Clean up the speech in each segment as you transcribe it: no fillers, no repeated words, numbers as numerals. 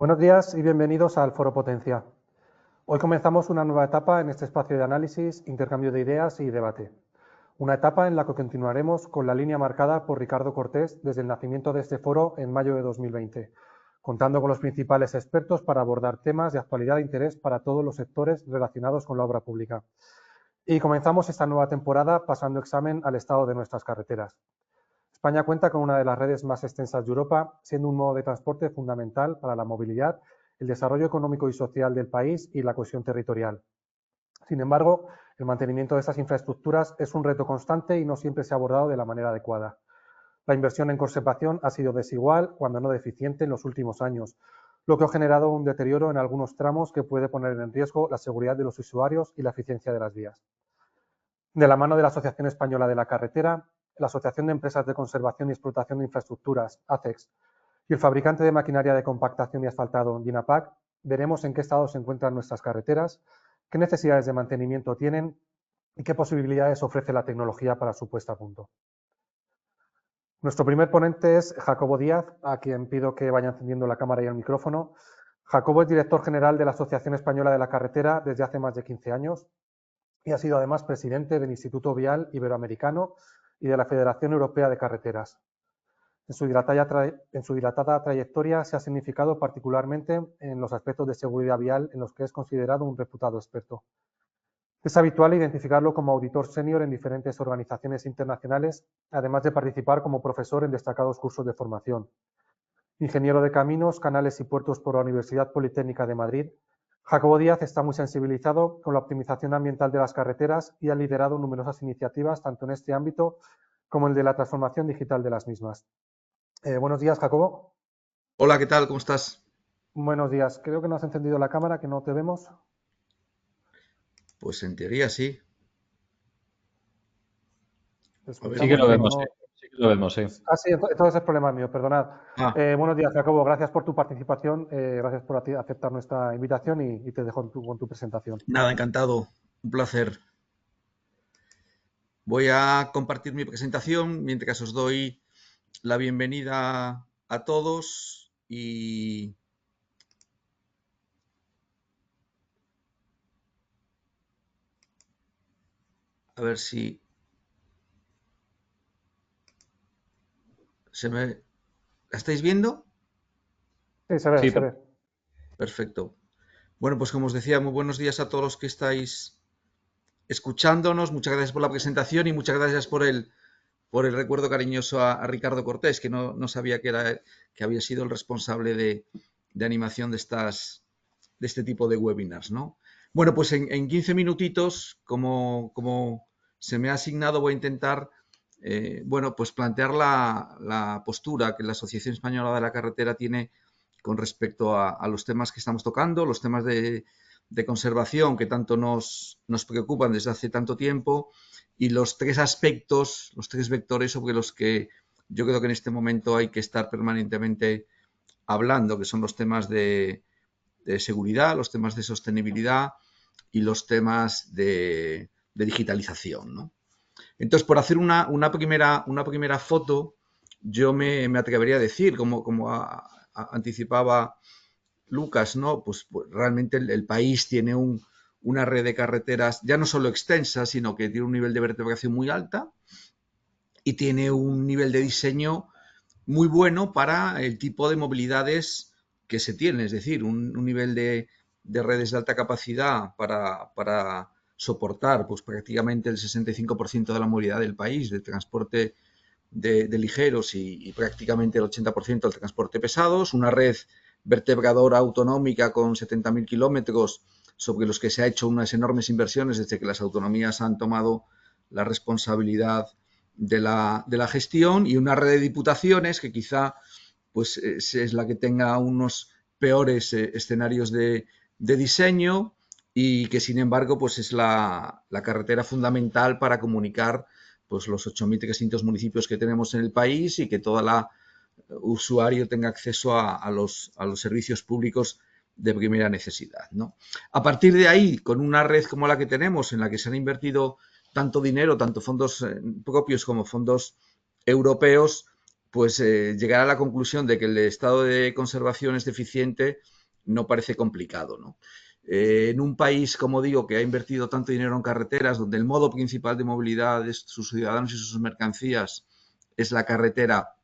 Buenos días y bienvenidos al Foro Potencia. Hoy comenzamos una nueva etapa en este espacio de análisis, intercambio de ideas y debate. Una etapa en la que continuaremos con la línea marcada por Ricardo Cortés desde el nacimiento de este foro en mayo de 2020, contando con los principales expertos para abordar temas de actualidad e interés para todos los sectores relacionados con la obra pública. Y comenzamos esta nueva temporada pasando examen al estado de nuestras carreteras. España cuenta con una de las redes más extensas de Europa, siendo un modo de transporte fundamental para la movilidad, el desarrollo económico y social del país y la cohesión territorial. Sin embargo, el mantenimiento de estas infraestructuras es un reto constante y no siempre se ha abordado de la manera adecuada. La inversión en conservación ha sido desigual, cuando no deficiente, en los últimos años, lo que ha generado un deterioro en algunos tramos que puede poner en riesgo la seguridad de los usuarios y la eficiencia de las vías. De la mano de la Asociación Española de la Carretera, la Asociación de Empresas de Conservación y Explotación de Infraestructuras, ACEX, y el fabricante de maquinaria de compactación y asfaltado, Dinapac, veremos en qué estado se encuentran nuestras carreteras, qué necesidades de mantenimiento tienen y qué posibilidades ofrece la tecnología para su puesta a punto. Nuestro primer ponente es Jacobo Díaz, a quien pido que vaya encendiendo la cámara y el micrófono. Jacobo es director general de la Asociación Española de la Carretera desde hace más de 15 años y ha sido además presidente del Instituto Vial Iberoamericano y de la Federación Europea de Carreteras. En su dilatada trayectoria se ha significado particularmente en los aspectos de seguridad vial en los que es considerado un reputado experto. Es habitual identificarlo como auditor senior en diferentes organizaciones internacionales, además de participar como profesor en destacados cursos de formación. Ingeniero de caminos, canales y puertos por la Universidad Politécnica de Madrid, Jacobo Díaz está muy sensibilizado con la optimización ambiental de las carreteras y ha liderado numerosas iniciativas tanto en este ámbito como el de la transformación digital de las mismas. Buenos días, Jacobo. Hola, ¿qué tal? ¿Cómo estás? Buenos días. Creo que no has encendido la cámara, que no te vemos. Pues en teoría sí. Te A ver Sí un que escuchamos, lo pero vemos, momento. no. sí. Sí que lo vemos, sí. Ah, sí, entonces es problema mío, perdonad. Ah, Buenos días, Jacobo. Gracias por tu participación, gracias por aceptar nuestra invitación y te dejo con tu presentación. nada, encantado. Un placer. Voy a compartir mi presentación mientras os doy la bienvenida a todos y a ver si se me... ¿La estáis viendo? Sí, se ve, Sí, se ve. Perfecto. Bueno, pues como os decía, muy buenos días a todos los que estáis escuchándonos. Muchas gracias por la presentación y muchas gracias por el recuerdo cariñoso a Ricardo Cortés, que no sabía que había sido el responsable de animación de este tipo de webinars, ¿no? Bueno, pues en 15 minutitos, como se me ha asignado, voy a intentar, bueno, pues plantear la postura que la Asociación Española de la Carretera tiene con respecto a los temas que estamos tocando, los temas de conservación que tanto nos preocupan desde hace tanto tiempo y los tres aspectos, los tres vectores sobre los que yo creo que en este momento hay que estar permanentemente hablando, que son los temas de seguridad, los temas de sostenibilidad y los temas de digitalización, ¿no? Entonces, por hacer una primera foto, yo me atrevería a decir, como anticipaba Lucas, ¿no? Pues realmente el país tiene una red de carreteras ya no solo extensa, sino que tiene un nivel de vertebración muy alta y tiene un nivel de diseño muy bueno para el tipo de movilidades que se tiene, es decir, un nivel de redes de alta capacidad para soportar pues, prácticamente el 65% de la movilidad del país, del transporte de ligeros y prácticamente el 80% del transporte pesados, una red vertebradora autonómica con 70.000 kilómetros sobre los que se ha hecho unas enormes inversiones desde que las autonomías han tomado la responsabilidad de la gestión y una red de diputaciones que quizá pues, es la que tenga unos peores escenarios de diseño y que sin embargo pues es la carretera fundamental para comunicar pues los 8.300 municipios que tenemos en el país y que todo el usuario tenga acceso a los servicios públicos de primera necesidad, ¿no? A partir de ahí, con una red como la que tenemos, en la que se han invertido tanto dinero, tanto fondos propios como fondos europeos, pues llegar a la conclusión de que el estado de conservación es deficiente no parece complicado, ¿no? En un país, como digo, que ha invertido tanto dinero en carreteras, donde el modo principal de movilidad de sus ciudadanos y sus mercancías es la carretera,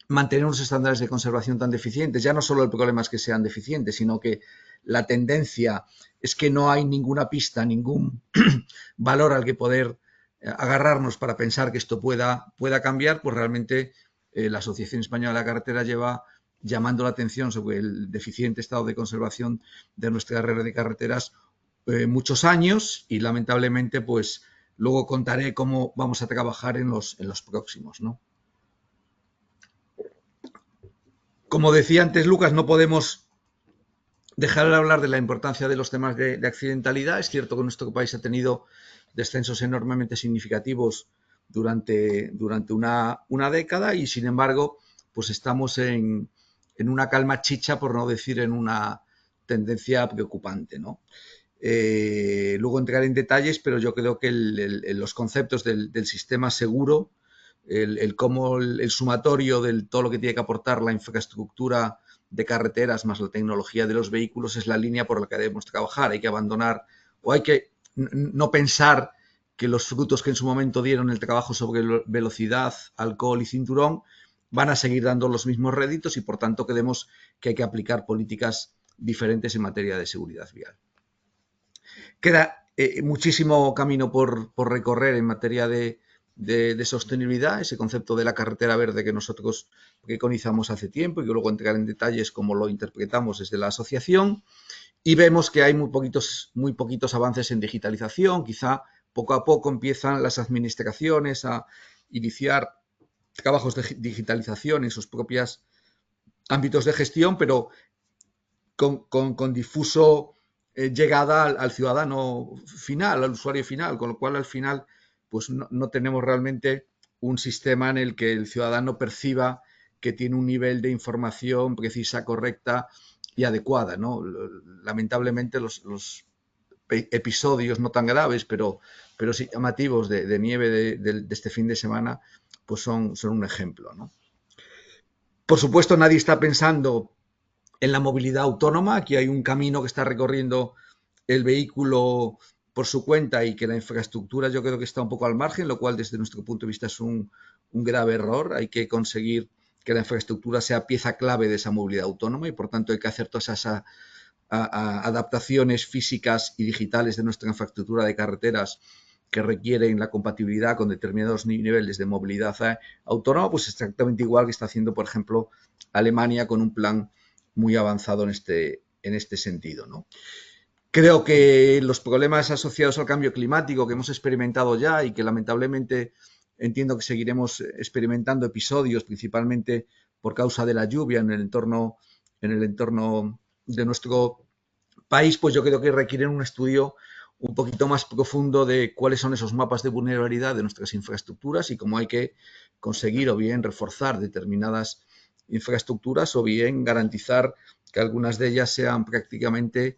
mantener unos estándares de conservación tan deficientes, ya no solo el problema es que sean deficientes, sino que la tendencia es que no hay ninguna pista, ningún valor al que poder agarrarnos para pensar que esto pueda cambiar, pues realmente la Asociación Española de la Carretera lleva llamando la atención sobre el deficiente estado de conservación de nuestra red de carreteras muchos años y lamentablemente pues luego contaré cómo vamos a trabajar en los próximos, ¿no? Como decía antes Lucas, no podemos dejar de hablar de la importancia de los temas de accidentalidad. Es cierto que nuestro país ha tenido descensos enormemente significativos durante una década y, sin embargo, pues estamos en una calma chicha, por no decir en una tendencia preocupante, ¿no? Luego entraré en detalles, pero yo creo que los conceptos del sistema seguro, cómo el sumatorio de todo lo que tiene que aportar la infraestructura de carreteras más la tecnología de los vehículos es la línea por la que debemos trabajar. Hay que abandonar o hay que no pensar que los frutos que en su momento dieron el trabajo sobre velocidad, alcohol y cinturón van a seguir dando los mismos réditos y por tanto creemos que hay que aplicar políticas diferentes en materia de seguridad vial. Queda muchísimo camino por recorrer en materia de sostenibilidad, ese concepto de la carretera verde que nosotros preconizamos hace tiempo y que luego entrar en detalles cómo lo interpretamos desde la asociación. Y vemos que hay muy poquitos avances en digitalización. Quizá poco a poco empiezan las administraciones a iniciar trabajos de digitalización en sus propios ámbitos de gestión, pero con difuso llegada al ciudadano final, al usuario final, con lo cual al final pues no tenemos realmente un sistema en el que el ciudadano perciba que tiene un nivel de información precisa, correcta y adecuada, ¿no? Lamentablemente los episodios no tan graves, pero sí llamativos de nieve de este fin de semana, pues son un ejemplo, ¿no? Por supuesto, nadie está pensando en la movilidad autónoma. Aquí hay un camino que está recorriendo el vehículo por su cuenta y que la infraestructura yo creo que está un poco al margen, lo cual desde nuestro punto de vista es un grave error. Hay que conseguir que la infraestructura sea pieza clave de esa movilidad autónoma y por tanto hay que hacer todas esas adaptaciones físicas y digitales de nuestra infraestructura de carreteras que requieren la compatibilidad con determinados niveles de movilidad autónoma, pues exactamente igual que está haciendo, por ejemplo, Alemania con un plan muy avanzado en este sentido, ¿no? Creo que los problemas asociados al cambio climático que hemos experimentado ya y que lamentablemente entiendo que seguiremos experimentando episodios, principalmente por causa de la lluvia en el entorno de nuestro país, pues yo creo que requieren un estudio un poquito más profundo de cuáles son esos mapas de vulnerabilidad de nuestras infraestructuras y cómo hay que conseguir o bien reforzar determinadas infraestructuras o bien garantizar que algunas de ellas sean prácticamente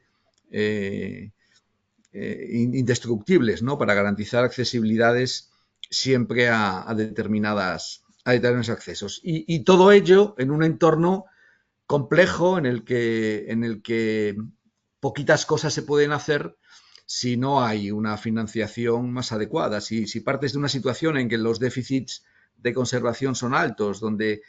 indestructibles, ¿no? Para garantizar accesibilidades siempre a determinados accesos. Y todo ello en un entorno complejo en el que poquitas cosas se pueden hacer si no hay una financiación más adecuada. Si partes de una situación en que los déficits de conservación son altos, donde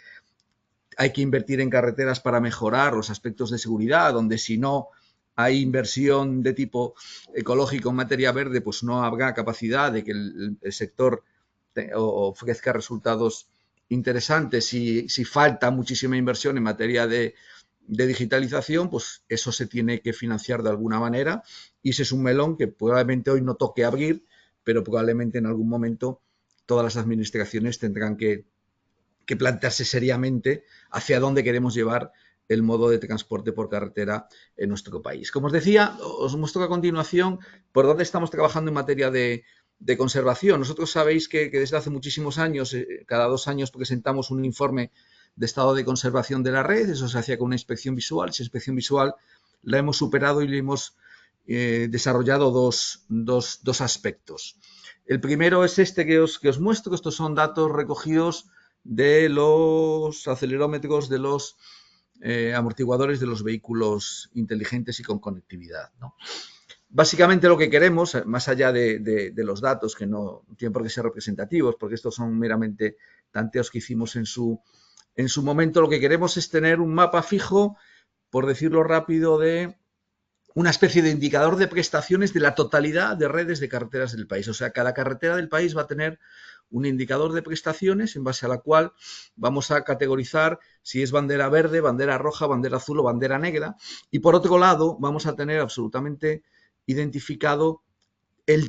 hay que invertir en carreteras para mejorar los aspectos de seguridad, donde si no hay inversión de tipo ecológico en materia verde, pues no habrá capacidad de que el sector ofrezca resultados interesantes. Si falta muchísima inversión en materia de digitalización, pues eso se tiene que financiar de alguna manera y ese es un melón que probablemente hoy no toque abrir, pero probablemente en algún momento todas las administraciones tendrán que plantearse seriamente hacia dónde queremos llevar el modo de transporte por carretera en nuestro país. Como os decía, os muestro a continuación por dónde estamos trabajando en materia de conservación. Nosotros sabéis que desde hace muchísimos años, cada 2 años presentamos un informe de estado de conservación de la red. Eso se hacía con una inspección visual. Esa inspección visual la hemos superado y le hemos desarrollado dos aspectos. El primero es este que os muestro. Estos son datos recogidos de los acelerómetros de los amortiguadores de los vehículos inteligentes y con conectividad, ¿no? Básicamente lo que queremos, más allá de los datos, que no tienen por qué ser representativos, porque estos son meramente tanteos que hicimos en su momento, lo que queremos es tener un mapa fijo, por decirlo rápido, de una especie de indicador de prestaciones de la totalidad de redes de carreteras del país. O sea, cada carretera del país va a tener un indicador de prestaciones en base a la cual vamos a categorizar si es bandera verde, bandera roja, bandera azul o bandera negra. Y por otro lado, vamos a tener absolutamente identificado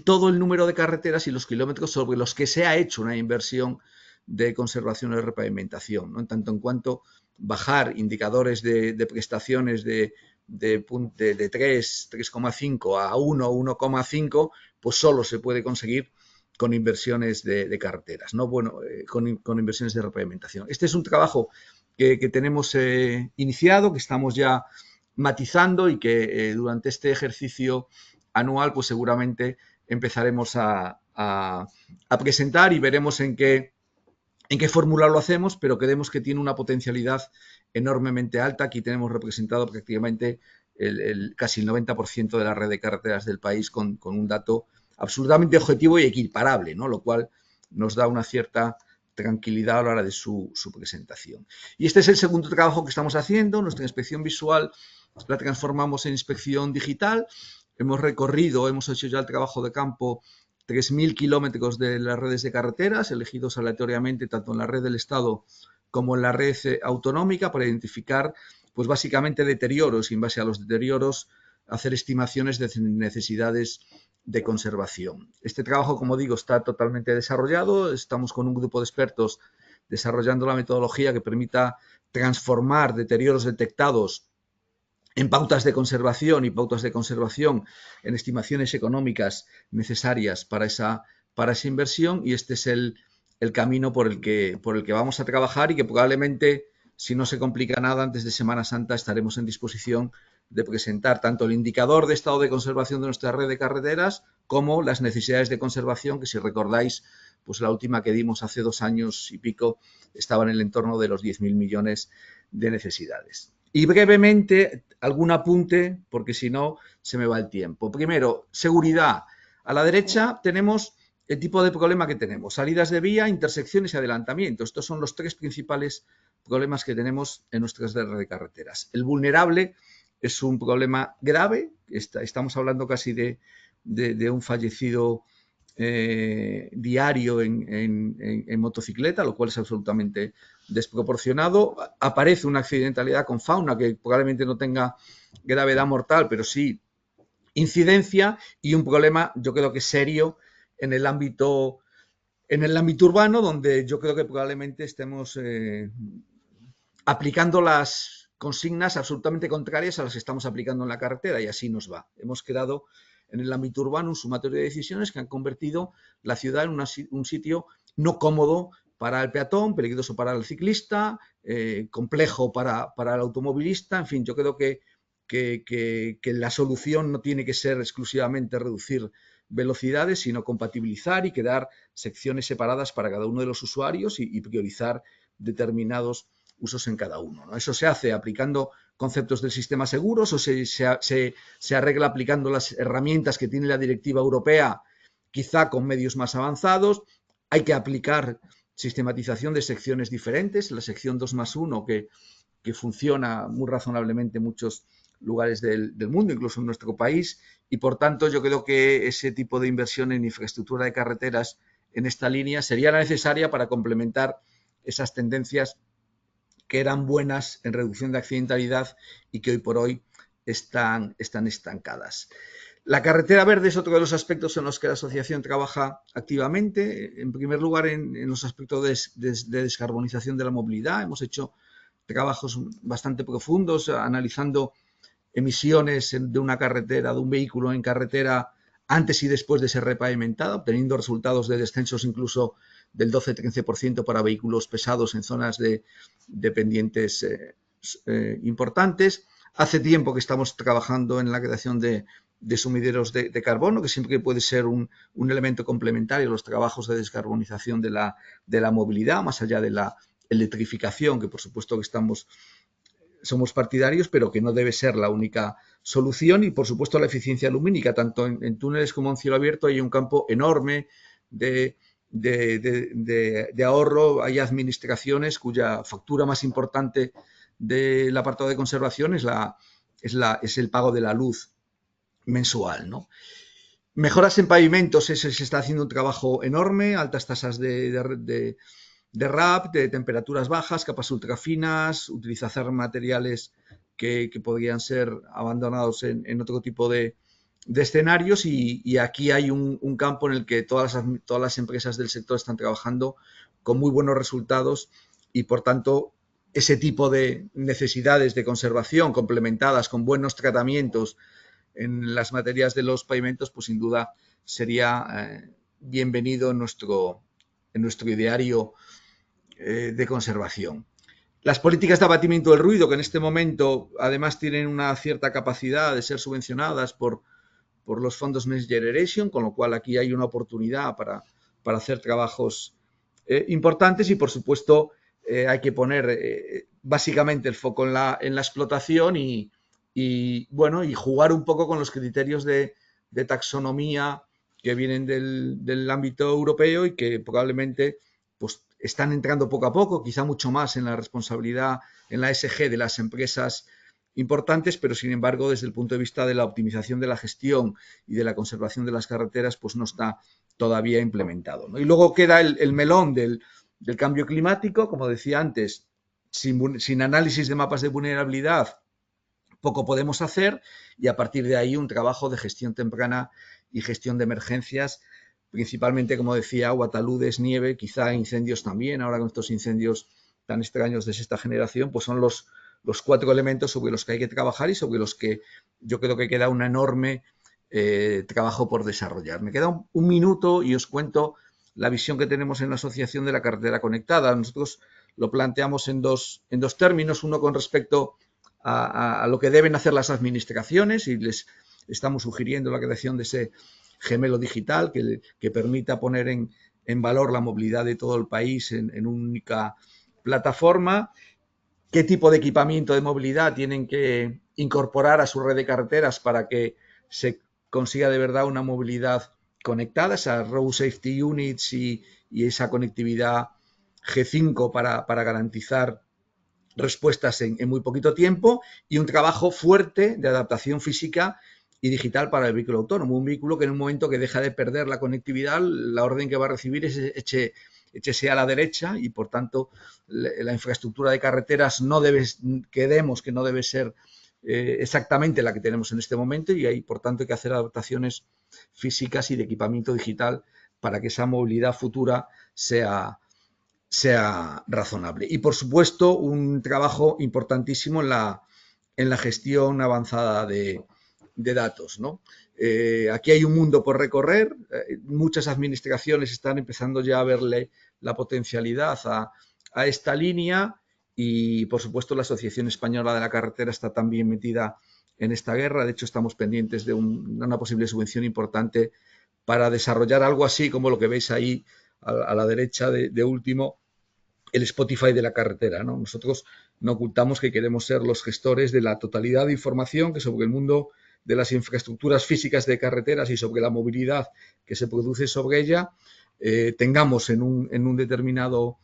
todo el número de carreteras y los kilómetros sobre los que se ha hecho una inversión de conservación o de repavimentación, ¿no? En tanto en cuanto bajar indicadores de prestaciones de 3, 3,5 a 1, 1,5, pues solo se puede conseguir con inversiones de carreteras, ¿no? Bueno, con inversiones de repavimentación. Este es un trabajo que tenemos iniciado, que estamos ya matizando y que durante este ejercicio anual, pues seguramente empezaremos a presentar y veremos en qué fórmula lo hacemos, pero creemos que tiene una potencialidad enormemente alta. Aquí tenemos representado prácticamente casi el 90% de la red de carreteras del país con un dato absolutamente objetivo y equiparable, ¿no? Lo cual nos da una cierta tranquilidad a la hora de su presentación. Y este es el segundo trabajo que estamos haciendo. Nuestra inspección visual la transformamos en inspección digital. Hemos hecho ya el trabajo de campo 3.000 kilómetros de las redes de carreteras, elegidos aleatoriamente tanto en la red del Estado como en la red autonómica, para identificar, pues básicamente deterioros y en base a los deterioros hacer estimaciones de necesidades de conservación. Este trabajo, como digo, está totalmente desarrollado. Estamos con un grupo de expertos desarrollando la metodología que permita transformar deterioros detectados en pautas de conservación y pautas de conservación en estimaciones económicas necesarias para esa inversión, y este es el camino por el que vamos a trabajar y que probablemente, si no se complica nada, antes de Semana Santa estaremos en disposición de presentar tanto el indicador de estado de conservación de nuestra red de carreteras como las necesidades de conservación, que si recordáis, pues la última que dimos hace 2 años y pico estaba en el entorno de los 10.000 millones de necesidades. Y brevemente, algún apunte, porque si no, se me va el tiempo. Primero, seguridad. A la derecha tenemos el tipo de problema que tenemos: salidas de vía, intersecciones y adelantamientos. Estos son los 3 principales problemas que tenemos en nuestras redes de carreteras. El vulnerable es un problema grave. Estamos hablando casi de un fallecido diario en motocicleta, lo cual es absolutamente desproporcionado. Aparece una accidentalidad con fauna que probablemente no tenga gravedad mortal, pero sí incidencia, y un problema, yo creo que serio, en el ámbito urbano, donde yo creo que probablemente estemos aplicando las consignas absolutamente contrarias a las que estamos aplicando en la carretera, y así nos va. Hemos creado en el ámbito urbano un sumatorio de decisiones que han convertido la ciudad en un sitio no cómodo para el peatón, peligroso para el ciclista, complejo para el automovilista. En fin, yo creo que la solución no tiene que ser exclusivamente reducir velocidades, sino compatibilizar y crear secciones separadas para cada uno de los usuarios y priorizar determinados usos en cada uno, ¿no? Eso se hace aplicando conceptos del sistema seguros, o se arregla aplicando las herramientas que tiene la directiva europea, quizá con medios más avanzados. Hay que aplicar sistematización de secciones diferentes, la sección 2+1 que funciona muy razonablemente en muchos lugares del mundo, incluso en nuestro país, y por tanto yo creo que ese tipo de inversión en infraestructura de carreteras en esta línea sería la necesaria para complementar esas tendencias que eran buenas en reducción de accidentalidad y que hoy por hoy están estancadas. La carretera verde es otro de los aspectos en los que la asociación trabaja activamente. En primer lugar, en los aspectos de descarbonización de la movilidad. Hemos hecho trabajos bastante profundos analizando emisiones de una carretera, de un vehículo en carretera, antes y después de ser repavimentada, obteniendo resultados de descensos incluso del 12-13% para vehículos pesados en zonas de pendientes importantes. Hace tiempo que estamos trabajando en la creación de de sumideros de carbono, que siempre puede ser un elemento complementario a los trabajos de descarbonización de la movilidad, más allá de la electrificación, que por supuesto que somos partidarios, pero que no debe ser la única solución. Y por supuesto la eficiencia lumínica, tanto en túneles como en cielo abierto hay un campo enorme de ahorro. Hay administraciones cuya factura más importante del apartado de conservación es el pago de la luz mensual, ¿no? Mejoras en pavimentos, se está haciendo un trabajo enorme, altas tasas de RAP, de temperaturas bajas, capas ultrafinas, utilizar materiales que podrían ser abandonados en otro tipo de escenarios, y aquí hay un campo en el que todas las empresas del sector están trabajando con muy buenos resultados, y por tanto ese tipo de necesidades de conservación complementadas con buenos tratamientos en las materias de los pavimentos, pues sin duda sería bienvenido en nuestro ideario de conservación. Las políticas de abatimiento del ruido, que en este momento además tienen una cierta capacidad de ser subvencionadas por los fondos Next Generation, con lo cual aquí hay una oportunidad para hacer trabajos importantes, y por supuesto hay que poner básicamente el foco en la explotación y jugar un poco con los criterios de taxonomía que vienen del ámbito europeo y que probablemente pues están entrando poco a poco, quizá mucho más en la responsabilidad, en la ESG de las empresas importantes, pero sin embargo desde el punto de vista de la optimización de la gestión y de la conservación de las carreteras pues no está todavía implementado, ¿no? Y luego queda el melón del cambio climático, como decía antes, sin análisis de mapas de vulnerabilidad poco podemos hacer, y a partir de ahí un trabajo de gestión temprana y gestión de emergencias, principalmente, como decía, agua, taludes, nieve, quizá incendios también. Ahora con estos incendios tan extraños de sexta generación, pues son los 4 elementos sobre los que hay que trabajar y sobre los que yo creo que queda un enorme trabajo por desarrollar. Me queda un minuto y os cuento la visión que tenemos en la Asociación de la Carretera Conectada. Nosotros lo planteamos en dos términos, uno con respecto a lo que deben hacer las administraciones, y les estamos sugiriendo la creación de ese gemelo digital que permita poner en valor la movilidad de todo el país en una única plataforma. ¿Qué tipo de equipamiento de movilidad tienen que incorporar a su red de carreteras para que se consiga de verdad una movilidad conectada, esas Road Safety Units y esa conectividad G5 para garantizar respuestas en muy poquito tiempo, y un trabajo fuerte de adaptación física y digital para el vehículo autónomo? Un vehículo que en un momento que deja de perder la conectividad, la orden que va a recibir es échese a la derecha, y por tanto la infraestructura de carreteras creemos que no debe ser exactamente la que tenemos en este momento, y hay por tanto que hacer adaptaciones físicas y de equipamiento digital para que esa movilidad futura sea razonable. Y por supuesto un trabajo importantísimo en la gestión avanzada de datos, ¿no? Aquí hay un mundo por recorrer. Muchas administraciones están empezando ya a verle la potencialidad a esta línea, y por supuesto la Asociación Española de la Carretera está también metida en esta guerra. De hecho, estamos pendientes de una posible subvención importante para desarrollar algo así como lo que veis ahí a la derecha de último, el Spotify de la carretera, ¿no? Nosotros no ocultamos que queremos ser los gestores de la totalidad de información que sobre el mundo de las infraestructuras físicas de carreteras y sobre la movilidad que se produce sobre ella tengamos en un determinado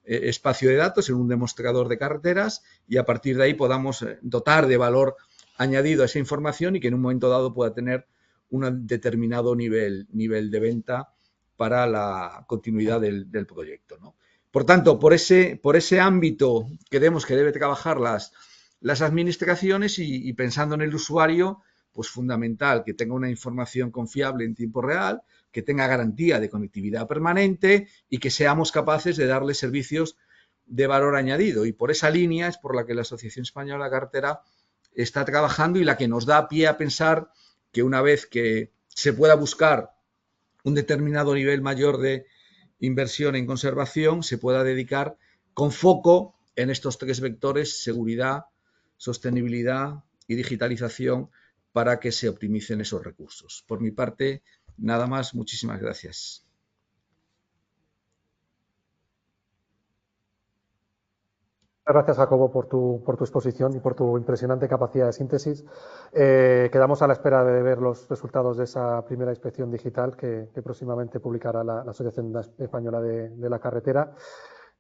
espacio de datos, en un demostrador de carreteras, y a partir de ahí podamos dotar de valor añadido a esa información, y que en un momento dado pueda tener un determinado nivel de venta para la continuidad del proyecto, ¿no? Por tanto, por ese ámbito creemos que debe trabajar las administraciones, y pensando en el usuario, pues fundamental que tenga una información confiable en tiempo real, que tenga garantía de conectividad permanente y que seamos capaces de darle servicios de valor añadido. Y por esa línea es por la que la Asociación Española de la Carretera está trabajando, y la que nos da pie a pensar que una vez que se pueda buscar un determinado nivel mayor de inversión en conservación, se pueda dedicar con foco en estos 3 vectores: seguridad, sostenibilidad y digitalización, para que se optimicen esos recursos. Por mi parte, nada más. Muchísimas gracias. Gracias, Jacobo, por tu exposición y por tu impresionante capacidad de síntesis. Quedamos a la espera de ver los resultados de esa primera inspección digital que próximamente publicará la Asociación Española de la Carretera.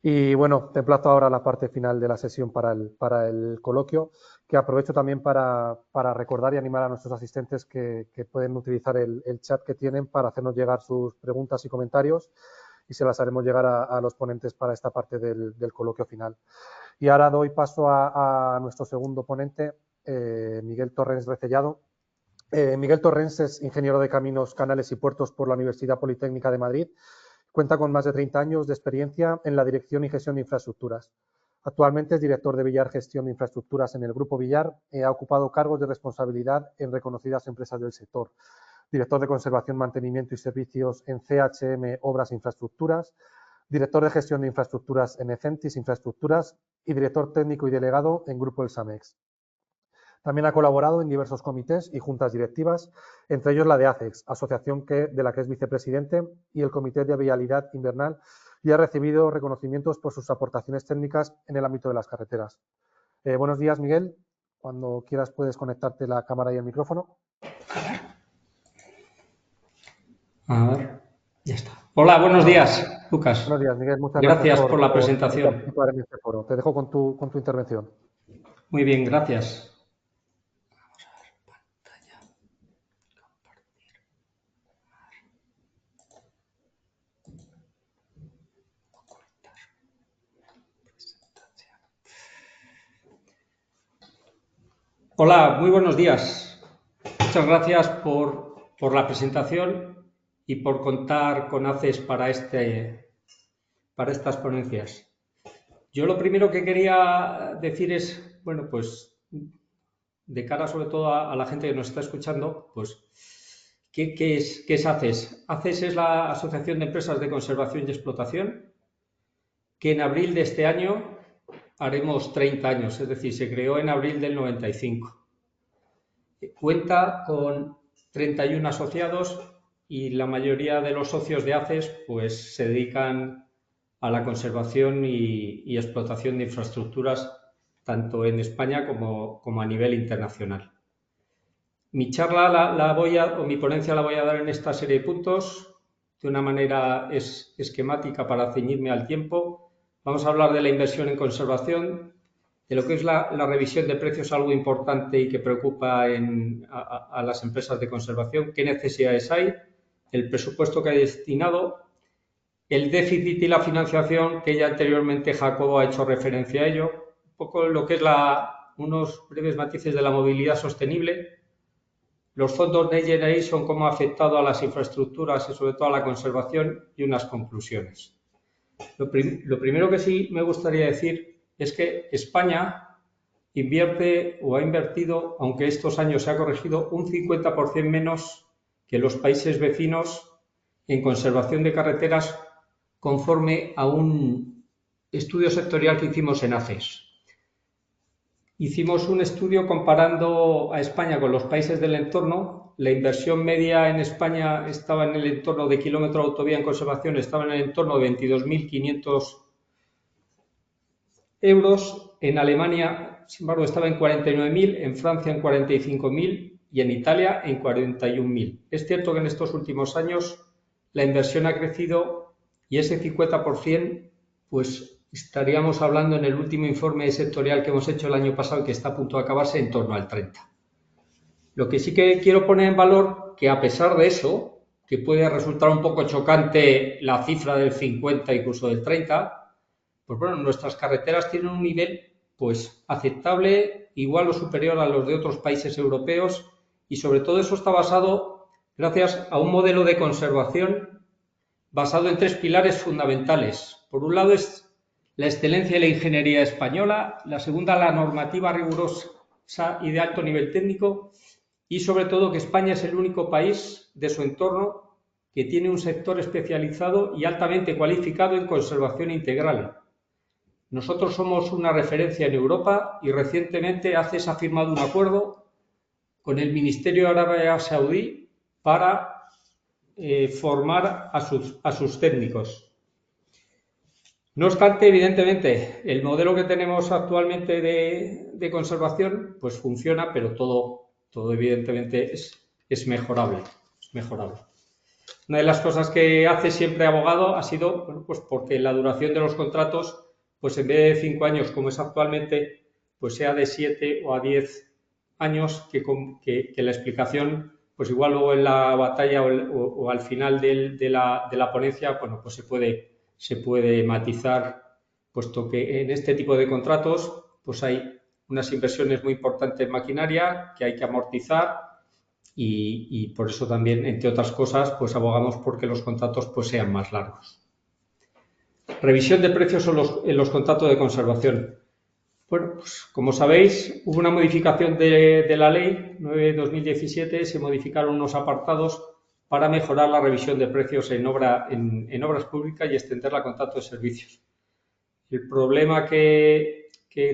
Y bueno, te emplazo ahora a la parte final de la sesión para el coloquio, que aprovecho también para recordar y animar a nuestros asistentes que pueden utilizar el chat que tienen para hacernos llegar sus preguntas y comentarios y se las haremos llegar a los ponentes para esta parte del coloquio final. Y ahora doy paso a nuestro segundo ponente, Miguel Torrens Recellado. Miguel Torrens es ingeniero de Caminos, Canales y Puertos por la Universidad Politécnica de Madrid. Cuenta con más de 30 años de experiencia en la dirección y gestión de infraestructuras. Actualmente es director de Villar Gestión de Infraestructuras en el Grupo Villar. Ha ocupado cargos de responsabilidad en reconocidas empresas del sector. Director de Conservación, Mantenimiento y Servicios en CHM Obras e Infraestructuras. Director de Gestión de Infraestructuras en Ecentis Infraestructuras y director técnico y delegado en Grupo El Samex. También ha colaborado en diversos comités y juntas directivas, entre ellos la de ACEX, asociación de la que es vicepresidente, y el Comité de Vialidad Invernal, y ha recibido reconocimientos por sus aportaciones técnicas en el ámbito de las carreteras. Buenos días, Miguel. Cuando quieras puedes conectarte la cámara y el micrófono. A ver, ya está. Hola, buenos días, Lucas. Buenos días, Miguel. Muchas gracias por la presentación. Participar en este foro. Te dejo con tu intervención. Muy bien, gracias. Vamos a ver pantalla. Compartir. Ocultar. Presentación. Hola, muy buenos días. Muchas gracias por la presentación y por contar con ACES para estas ponencias. Yo lo primero que quería decir es, bueno, pues de cara sobre todo a la gente que nos está escuchando, pues, ¿qué es ACES? ACES es la Asociación de Empresas de Conservación y Explotación, que en abril de este año haremos 30 años, es decir, se creó en abril del 95. Cuenta con 31 asociados y la mayoría de los socios de ACES pues se dedican a la conservación y explotación de infraestructuras tanto en España como a nivel internacional. Mi charla mi ponencia la voy a dar en esta serie de puntos de una manera esquemática para ceñirme al tiempo. Vamos a hablar de la inversión en conservación, de lo que es la revisión de precios, algo importante y que preocupa a las empresas de conservación, qué necesidades hay, el presupuesto que hay destinado, el déficit y la financiación, que ya anteriormente Jacobo ha hecho referencia a ello, un poco lo que es unos breves matices de la movilidad sostenible, los fondos Next Generation, cómo ha afectado a las infraestructuras y sobre todo a la conservación, y unas conclusiones. Lo primero que sí me gustaría decir es que España invierte o ha invertido, aunque estos años se ha corregido, un 50% menos que los países vecinos en conservación de carreteras conforme a un estudio sectorial que hicimos en ACES. Hicimos un estudio comparando a España con los países del entorno. La inversión media en España estaba en el entorno de kilómetro de autovía en conservación, estaba en el entorno de 22.500 euros. En Alemania, sin embargo, estaba en 49.000, en Francia en 45.000 y en Italia en 41.000. Es cierto que en estos últimos años la inversión ha crecido y ese 50%, pues estaríamos hablando en el último informe sectorial que hemos hecho el año pasado, que está a punto de acabarse, en torno al 30%. Lo que sí que quiero poner en valor, que a pesar de eso, que puede resultar un poco chocante la cifra del 50, incluso del 30, pues bueno, nuestras carreteras tienen un nivel pues aceptable, igual o superior a los de otros países europeos, y sobre todo eso está basado gracias a un modelo de conservación basado en 3 pilares fundamentales. Por un lado es la excelencia de la ingeniería española, la segunda la normativa rigurosa y de alto nivel técnico, y sobre todo que España es el único país de su entorno que tiene un sector especializado y altamente cualificado en conservación integral. Nosotros somos una referencia en Europa y recientemente ACES ha firmado un acuerdo con el Ministerio de Arabia Saudí para formar a sus técnicos. No obstante, evidentemente, el modelo que tenemos actualmente de conservación pues funciona, pero todo evidentemente es mejorable. Una de las cosas que hace siempre abogado ha sido, bueno, pues porque la duración de los contratos, pues en vez de 5 años como es actualmente, pues sea de 7 o a 10 años, que la explicación, pues igual luego en la batalla o al final de la ponencia, bueno, pues se puede matizar, puesto que en este tipo de contratos pues hay unas inversiones muy importantes en maquinaria que hay que amortizar y por eso también, entre otras cosas, pues abogamos porque los contratos pues sean más largos. Revisión de precios en los contratos de conservación. Bueno, pues como sabéis, hubo una modificación de la ley 9/2017, se modificaron unos apartados para mejorar la revisión de precios en obras públicas y extenderla a contratos de servicios. El problema que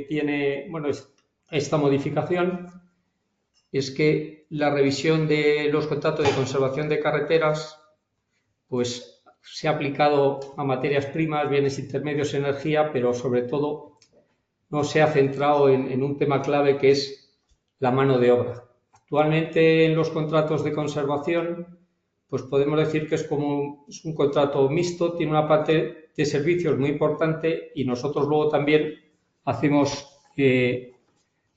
tiene, bueno, esta modificación es que la revisión de los contratos de conservación de carreteras pues se ha aplicado a materias primas, bienes intermedios, energía, pero sobre todo no se ha centrado en un tema clave que es la mano de obra. Actualmente en los contratos de conservación pues podemos decir que es un contrato mixto, tiene una parte de servicios muy importante y nosotros luego también hacemos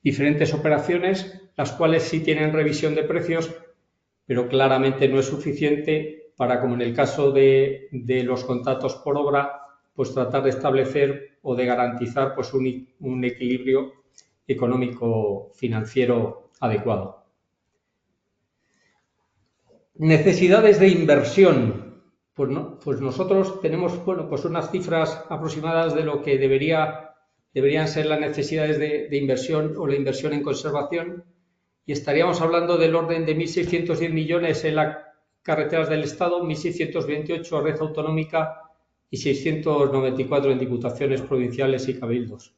diferentes operaciones, las cuales sí tienen revisión de precios, pero claramente no es suficiente para, como en el caso de los contratos por obra, pues tratar de establecer o de garantizar pues un equilibrio económico-financiero adecuado. Necesidades de inversión. Pues nosotros tenemos, bueno, pues unas cifras aproximadas de lo que deberían ser las necesidades de inversión o la inversión en conservación y estaríamos hablando del orden de 1.610 millones en las carreteras del Estado, 1.628 red autonómica y 694 en diputaciones provinciales y cabildos,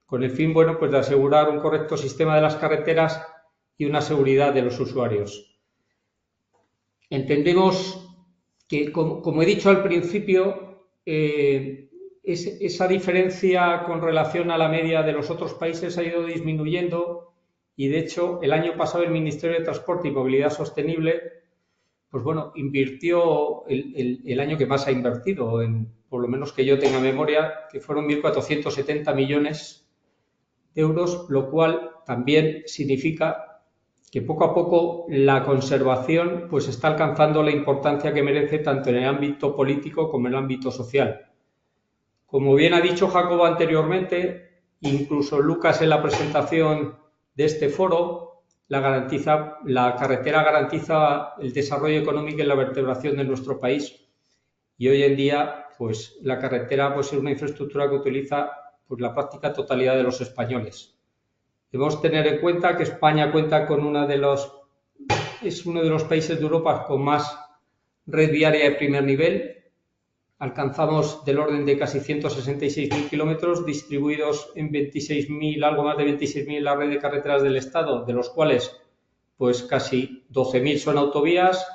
con el fin, bueno, pues de asegurar un correcto sistema de las carreteras y una seguridad de los usuarios. Entendemos que, como he dicho al principio, esa diferencia con relación a la media de los otros países ha ido disminuyendo y, de hecho, el año pasado el Ministerio de Transporte y Movilidad Sostenible, pues bueno, invirtió el año que más ha invertido, por lo menos que yo tenga memoria, que fueron 1.470 millones de euros, lo cual también significa que poco a poco la conservación pues está alcanzando la importancia que merece tanto en el ámbito político como en el ámbito social. Como bien ha dicho Jacobo anteriormente, incluso Lucas en la presentación de este foro, la carretera garantiza el desarrollo económico y la vertebración de nuestro país. Y hoy en día, pues la carretera pues, es una infraestructura que utiliza pues, la práctica totalidad de los españoles. Debemos tener en cuenta que España cuenta con es uno de los países de Europa con más red viaria de primer nivel. Alcanzamos del orden de casi 166.000 kilómetros distribuidos en 26.000, algo más de 26.000 la red de carreteras del Estado, de los cuales pues casi 12.000 son autovías,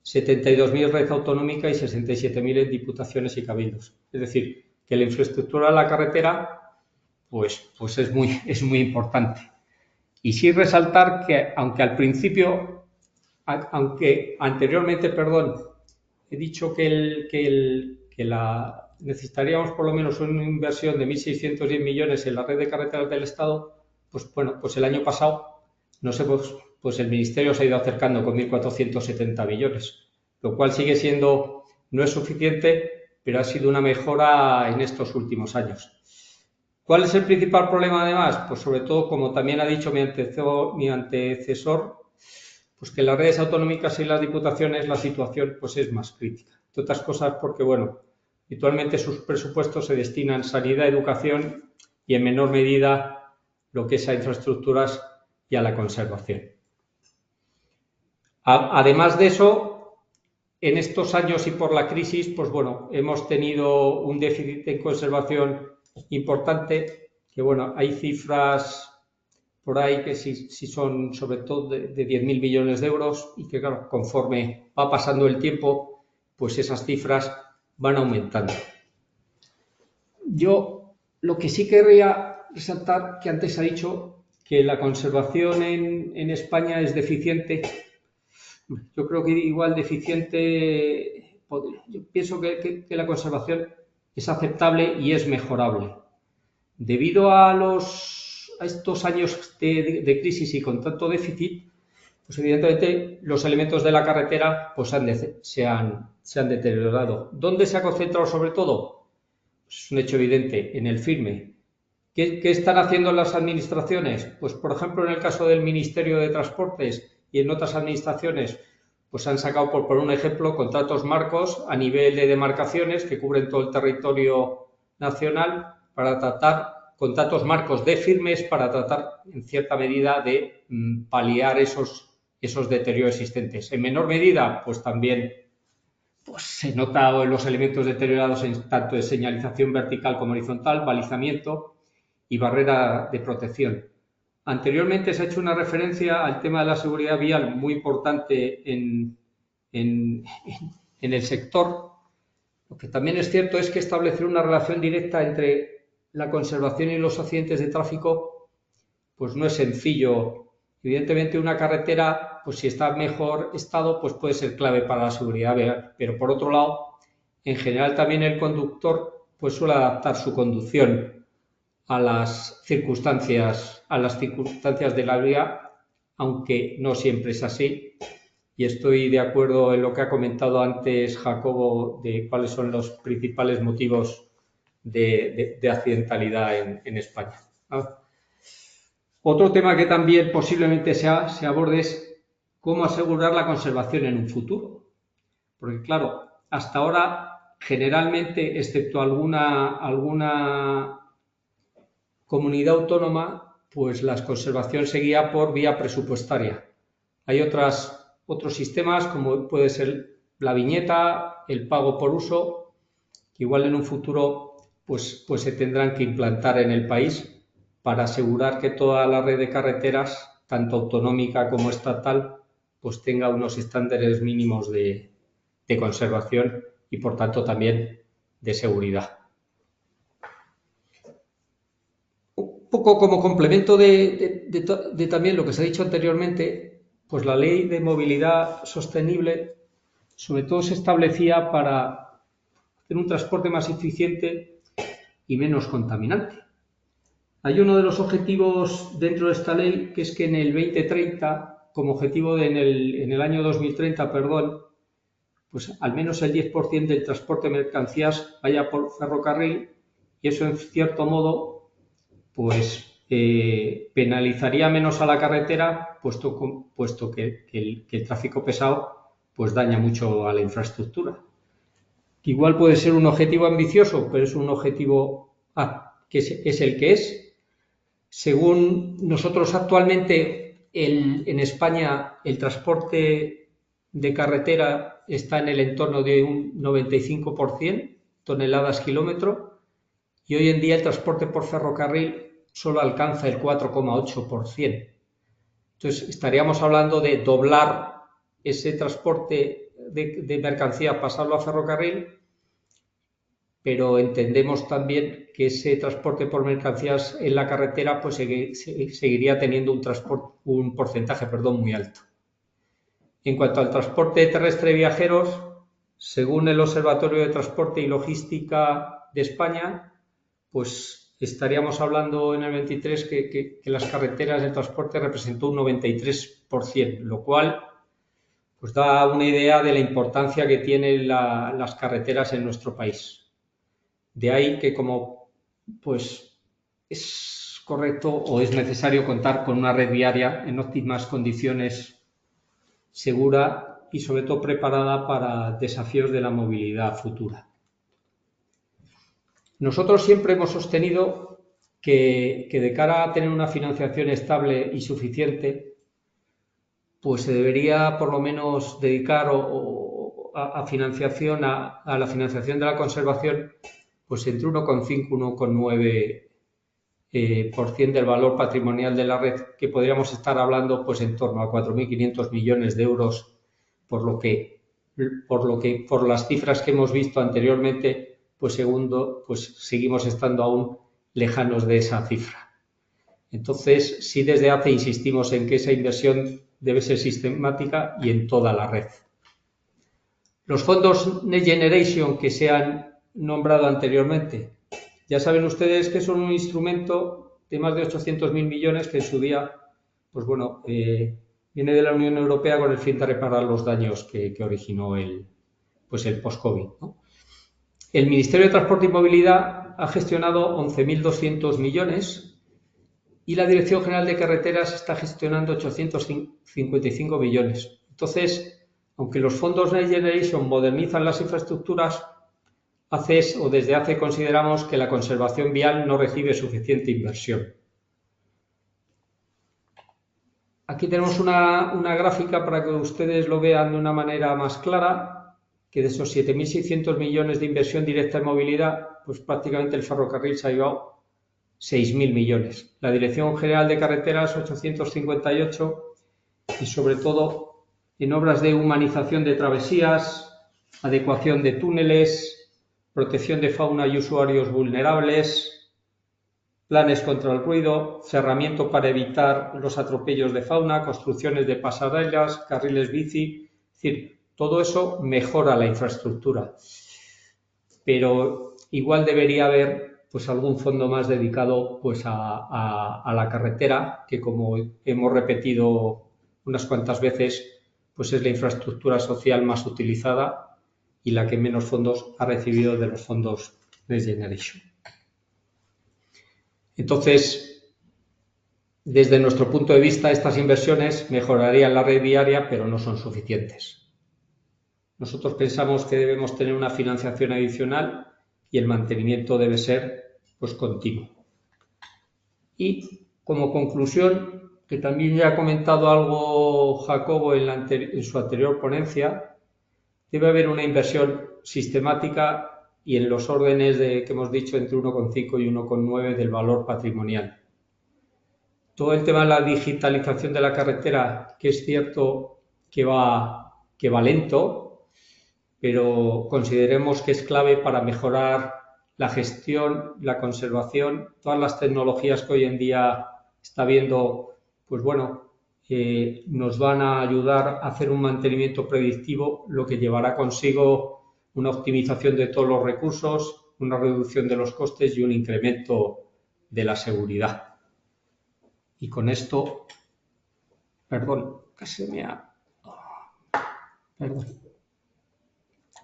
72.000 red autonómica y 67.000 en diputaciones y cabildos. Es decir, que la infraestructura de la carretera pues es muy importante. Y sí resaltar que, aunque anteriormente, he dicho que necesitaríamos por lo menos una inversión de 1.610 millones en la red de carreteras del Estado, pues bueno, pues el año pasado, no sé, pues el Ministerio se ha ido acercando con 1.470 millones, lo cual sigue siendo, no es suficiente, pero ha sido una mejora en estos últimos años. ¿Cuál es el principal problema además? Pues sobre todo, como también ha dicho mi antecesor, pues que en las redes autonómicas y las diputaciones la situación pues es más crítica. Entre otras cosas porque, bueno, habitualmente sus presupuestos se destinan a sanidad, educación y en menor medida lo que es a infraestructuras y a la conservación. Además de eso, en estos años y por la crisis, pues bueno, hemos tenido un déficit en conservación importante, que bueno, hay cifras por ahí que si son sobre todo de 10.000 millones de euros y que claro, conforme va pasando el tiempo, pues esas cifras van aumentando. Yo lo que sí querría resaltar, que antes ha dicho que la conservación en España es deficiente. Yo creo que igual deficiente, yo pienso que la conservación es aceptable y es mejorable. Debido a estos años de crisis y con tanto déficit, pues evidentemente los elementos de la carretera pues se han deteriorado. ¿Dónde se ha concentrado sobre todo? Pues es un hecho evidente, en el firme. ¿Qué están haciendo las administraciones? Pues por ejemplo en el caso del Ministerio de Transportes y en otras administraciones, pues han sacado, por poner un ejemplo, contratos marcos a nivel de demarcaciones que cubren todo el territorio nacional para tratar contratos marcos de firmes para tratar en cierta medida de paliar esos deterioros existentes. En menor medida, pues también pues, se nota los elementos deteriorados en tanto de señalización vertical como horizontal, balizamiento y barrera de protección. Anteriormente se ha hecho una referencia al tema de la seguridad vial muy importante en el sector. Lo que también es cierto es que establecer una relación directa entre la conservación y los accidentes de tráfico pues no es sencillo. Evidentemente una carretera, pues si está en mejor estado, pues puede ser clave para la seguridad vial. Pero por otro lado, en general también el conductor pues suele adaptar su conducción a las circunstancias de la vía, aunque no siempre es así. Y estoy de acuerdo en lo que ha comentado antes Jacobo de cuáles son los principales motivos de accidentalidad en España. Otro tema que también posiblemente se aborde es cómo asegurar la conservación en un futuro. Porque claro, hasta ahora generalmente, excepto alguna comunidad autónoma, pues la conservación se guía por vía presupuestaria. Hay otros sistemas como puede ser la viñeta, el pago por uso, que igual en un futuro pues se tendrán que implantar en el país para asegurar que toda la red de carreteras, tanto autonómica como estatal, pues tenga unos estándares mínimos de conservación y por tanto también de seguridad. Un poco como complemento de también lo que se ha dicho anteriormente, pues la ley de movilidad sostenible sobre todo se establecía para hacer un transporte más eficiente y menos contaminante. Hay uno de los objetivos dentro de esta ley que es que en el 2030, como objetivo en el año 2030, pues al menos el 10% del transporte de mercancías vaya por ferrocarril y eso en cierto modo pues penalizaría menos a la carretera puesto que el tráfico pesado pues daña mucho a la infraestructura. Igual puede ser un objetivo ambicioso, pero es un objetivo que es el que es. Según nosotros actualmente en España el transporte de carretera está en el entorno de un 95% toneladas kilómetro y hoy en día el transporte por ferrocarril solo alcanza el 4,8%. Entonces estaríamos hablando de doblar ese transporte de mercancía, pasarlo a ferrocarril, pero entendemos también que ese transporte por mercancías en la carretera pues seguiría teniendo un porcentaje muy alto. En cuanto al transporte terrestre de viajeros, según el Observatorio de Transporte y Logística de España, pues estaríamos hablando en el 23 que las carreteras de transporte representó un 93%, lo cual pues da una idea de la importancia que tienen las carreteras en nuestro país. De ahí que como pues es correcto o es necesario contar con una red viaria en óptimas condiciones, segura y sobre todo preparada para desafíos de la movilidad futura. Nosotros siempre hemos sostenido que de cara a tener una financiación estable y suficiente, pues se debería por lo menos dedicar a la financiación de la conservación pues entre 1,5 y 1,9 por cien del valor patrimonial de la red, que podríamos estar hablando pues en torno a 4.500 millones de euros, por las cifras que hemos visto anteriormente, pues seguimos estando aún lejanos de esa cifra. Entonces, sí, desde ACE insistimos en que esa inversión debe ser sistemática y en toda la red. Los fondos Next Generation que se han nombrado anteriormente, ya saben ustedes que son un instrumento de más de 800.000 millones que en su día, pues bueno, viene de la Unión Europea con el fin de reparar los daños que originó el post-COVID, ¿no? El Ministerio de Transporte y Movilidad ha gestionado 11.200 millones y la Dirección General de Carreteras está gestionando 855 millones. Entonces, aunque los fondos Next Generation modernizan las infraestructuras, desde ACE consideramos que la conservación vial no recibe suficiente inversión. Aquí tenemos una gráfica para que ustedes lo vean de una manera más clara, que de esos 7.600 millones de inversión directa en movilidad, pues prácticamente el ferrocarril se ha llevado 6.000 millones. La Dirección General de Carreteras, 858, y sobre todo en obras de humanización de travesías, adecuación de túneles, protección de fauna y usuarios vulnerables, planes contra el ruido, cerramiento para evitar los atropellos de fauna, construcciones de pasarelas, carriles bici, es decir, todo eso mejora la infraestructura. Pero igual debería haber pues algún fondo más dedicado pues a la carretera, que como hemos repetido unas cuantas veces, pues es la infraestructura social más utilizada y la que menos fondos ha recibido de los fondos Next Generation. Entonces, desde nuestro punto de vista, estas inversiones mejorarían la red viaria, pero no son suficientes. Nosotros pensamos que debemos tener una financiación adicional y el mantenimiento debe ser pues continuo. Y como conclusión, que también ya ha comentado algo Jacobo en su anterior ponencia, debe haber una inversión sistemática y en los órdenes que hemos dicho entre 1,5 y 1,9 del valor patrimonial. Todo el tema de la digitalización de la carretera, que es cierto que va lento, pero consideremos que es clave para mejorar la gestión, la conservación, todas las tecnologías que hoy en día está viendo, pues bueno, nos van a ayudar a hacer un mantenimiento predictivo, lo que llevará consigo una optimización de todos los recursos, una reducción de los costes y un incremento de la seguridad. Y con esto, perdón, que se me ha... Perdón.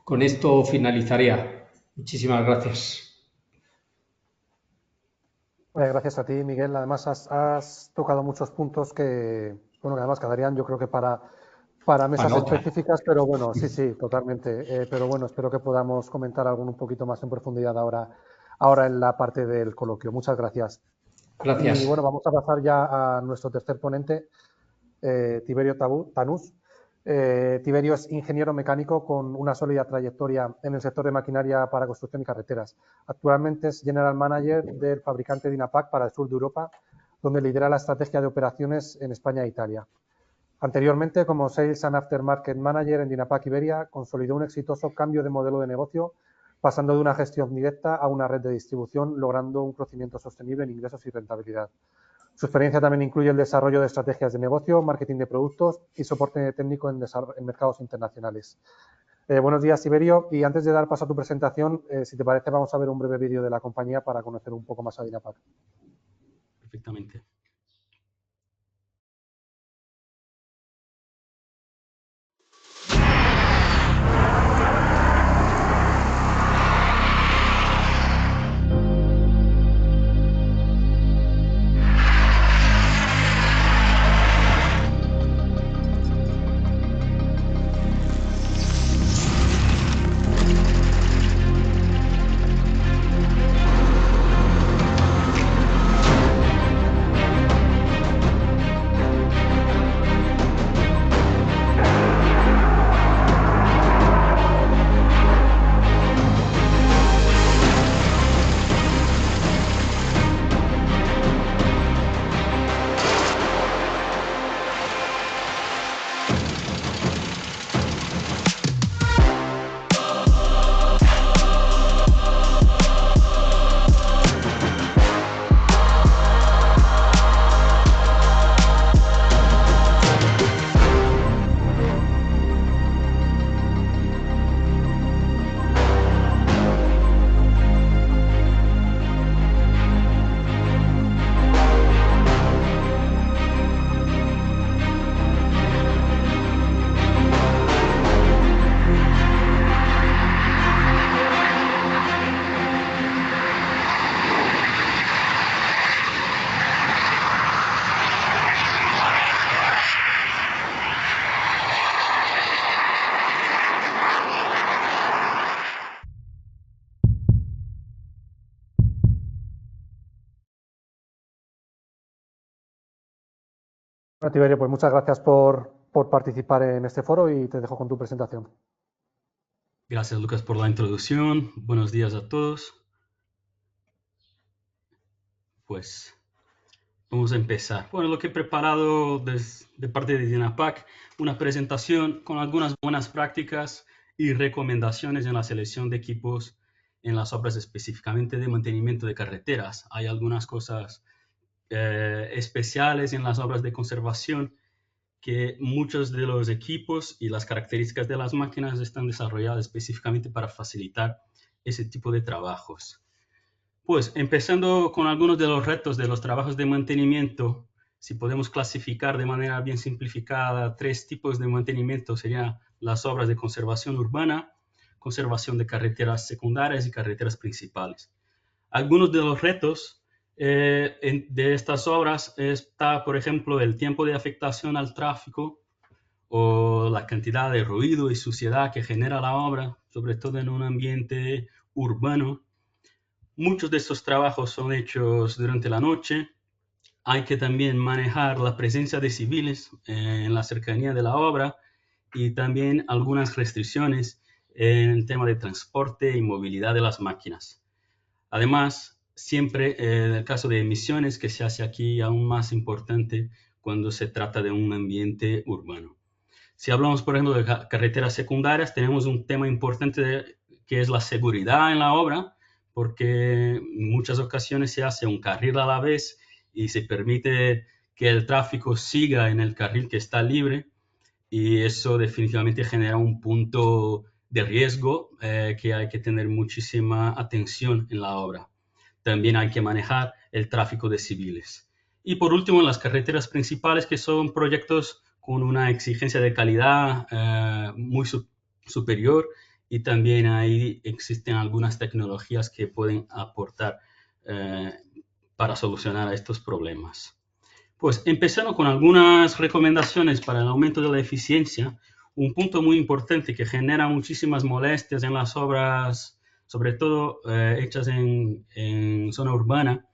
Con esto finalizaría. Muchísimas gracias. Gracias a ti, Miguel. Además, has tocado muchos puntos que además quedarían, yo creo que para mesas específicas, pero bueno, sí, totalmente. Pero bueno, espero que podamos comentar algo un poquito más en profundidad ahora en la parte del coloquio. Muchas gracias. Gracias. Y bueno, vamos a pasar ya a nuestro tercer ponente, Tiberio Tanús. Tiberio es ingeniero mecánico con una sólida trayectoria en el sector de maquinaria para construcción y carreteras. Actualmente es General Manager del fabricante Dynapac para el sur de Europa, donde lidera la estrategia de operaciones en España e Italia. Anteriormente, como Sales and Aftermarket Manager en Dynapac Iberia, consolidó un exitoso cambio de modelo de negocio, pasando de una gestión directa a una red de distribución, logrando un crecimiento sostenible en ingresos y rentabilidad. Su experiencia también incluye el desarrollo de estrategias de negocio, marketing de productos y soporte técnico en mercados internacionales. Buenos días, Tiberio. Y antes de dar paso a tu presentación, si te parece, vamos a ver un breve vídeo de la compañía para conocer un poco más a Dynapac. Perfectamente. Bueno, Tiberio, pues muchas gracias por participar en este foro y te dejo con tu presentación. Gracias, Lucas, por la introducción. Buenos días a todos. Pues vamos a empezar. Bueno, lo que he preparado de parte de DINAPAC, una presentación con algunas buenas prácticas y recomendaciones en la selección de equipos en las obras específicamente de mantenimiento de carreteras. Hay algunas cosas especiales en las obras de conservación que muchos de los equipos y las características de las máquinas están desarrolladas específicamente para facilitar ese tipo de trabajos. Pues empezando con algunos de los retos de los trabajos de mantenimiento, si podemos clasificar de manera bien simplificada 3 tipos de mantenimiento, serían las obras de conservación urbana, conservación de carreteras secundarias y carreteras principales. Algunos de los retos de estas obras está, por ejemplo, el tiempo de afectación al tráfico o la cantidad de ruido y suciedad que genera la obra, sobre todo en un ambiente urbano. Muchos de estos trabajos son hechos durante la noche. Hay que también manejar la presencia de civiles en la cercanía de la obra y también algunas restricciones en el tema de transporte y movilidad de las máquinas. Además, siempre en el caso de emisiones, que se hace aquí aún más importante cuando se trata de un ambiente urbano. Si hablamos, por ejemplo, de carreteras secundarias, tenemos un tema importante que es la seguridad en la obra, porque en muchas ocasiones se hace un carril a la vez y se permite que el tráfico siga en el carril que está libre, y eso definitivamente genera un punto de riesgo que hay que tener muchísima atención en la obra. También hay que manejar el tráfico de civiles. Y por último, las carreteras principales, que son proyectos con una exigencia de calidad muy superior, y también ahí existen algunas tecnologías que pueden aportar para solucionar estos problemas. Pues empezando con algunas recomendaciones para el aumento de la eficiencia, un punto muy importante que genera muchísimas molestias en las obras, sobre todo hechas en zona urbana,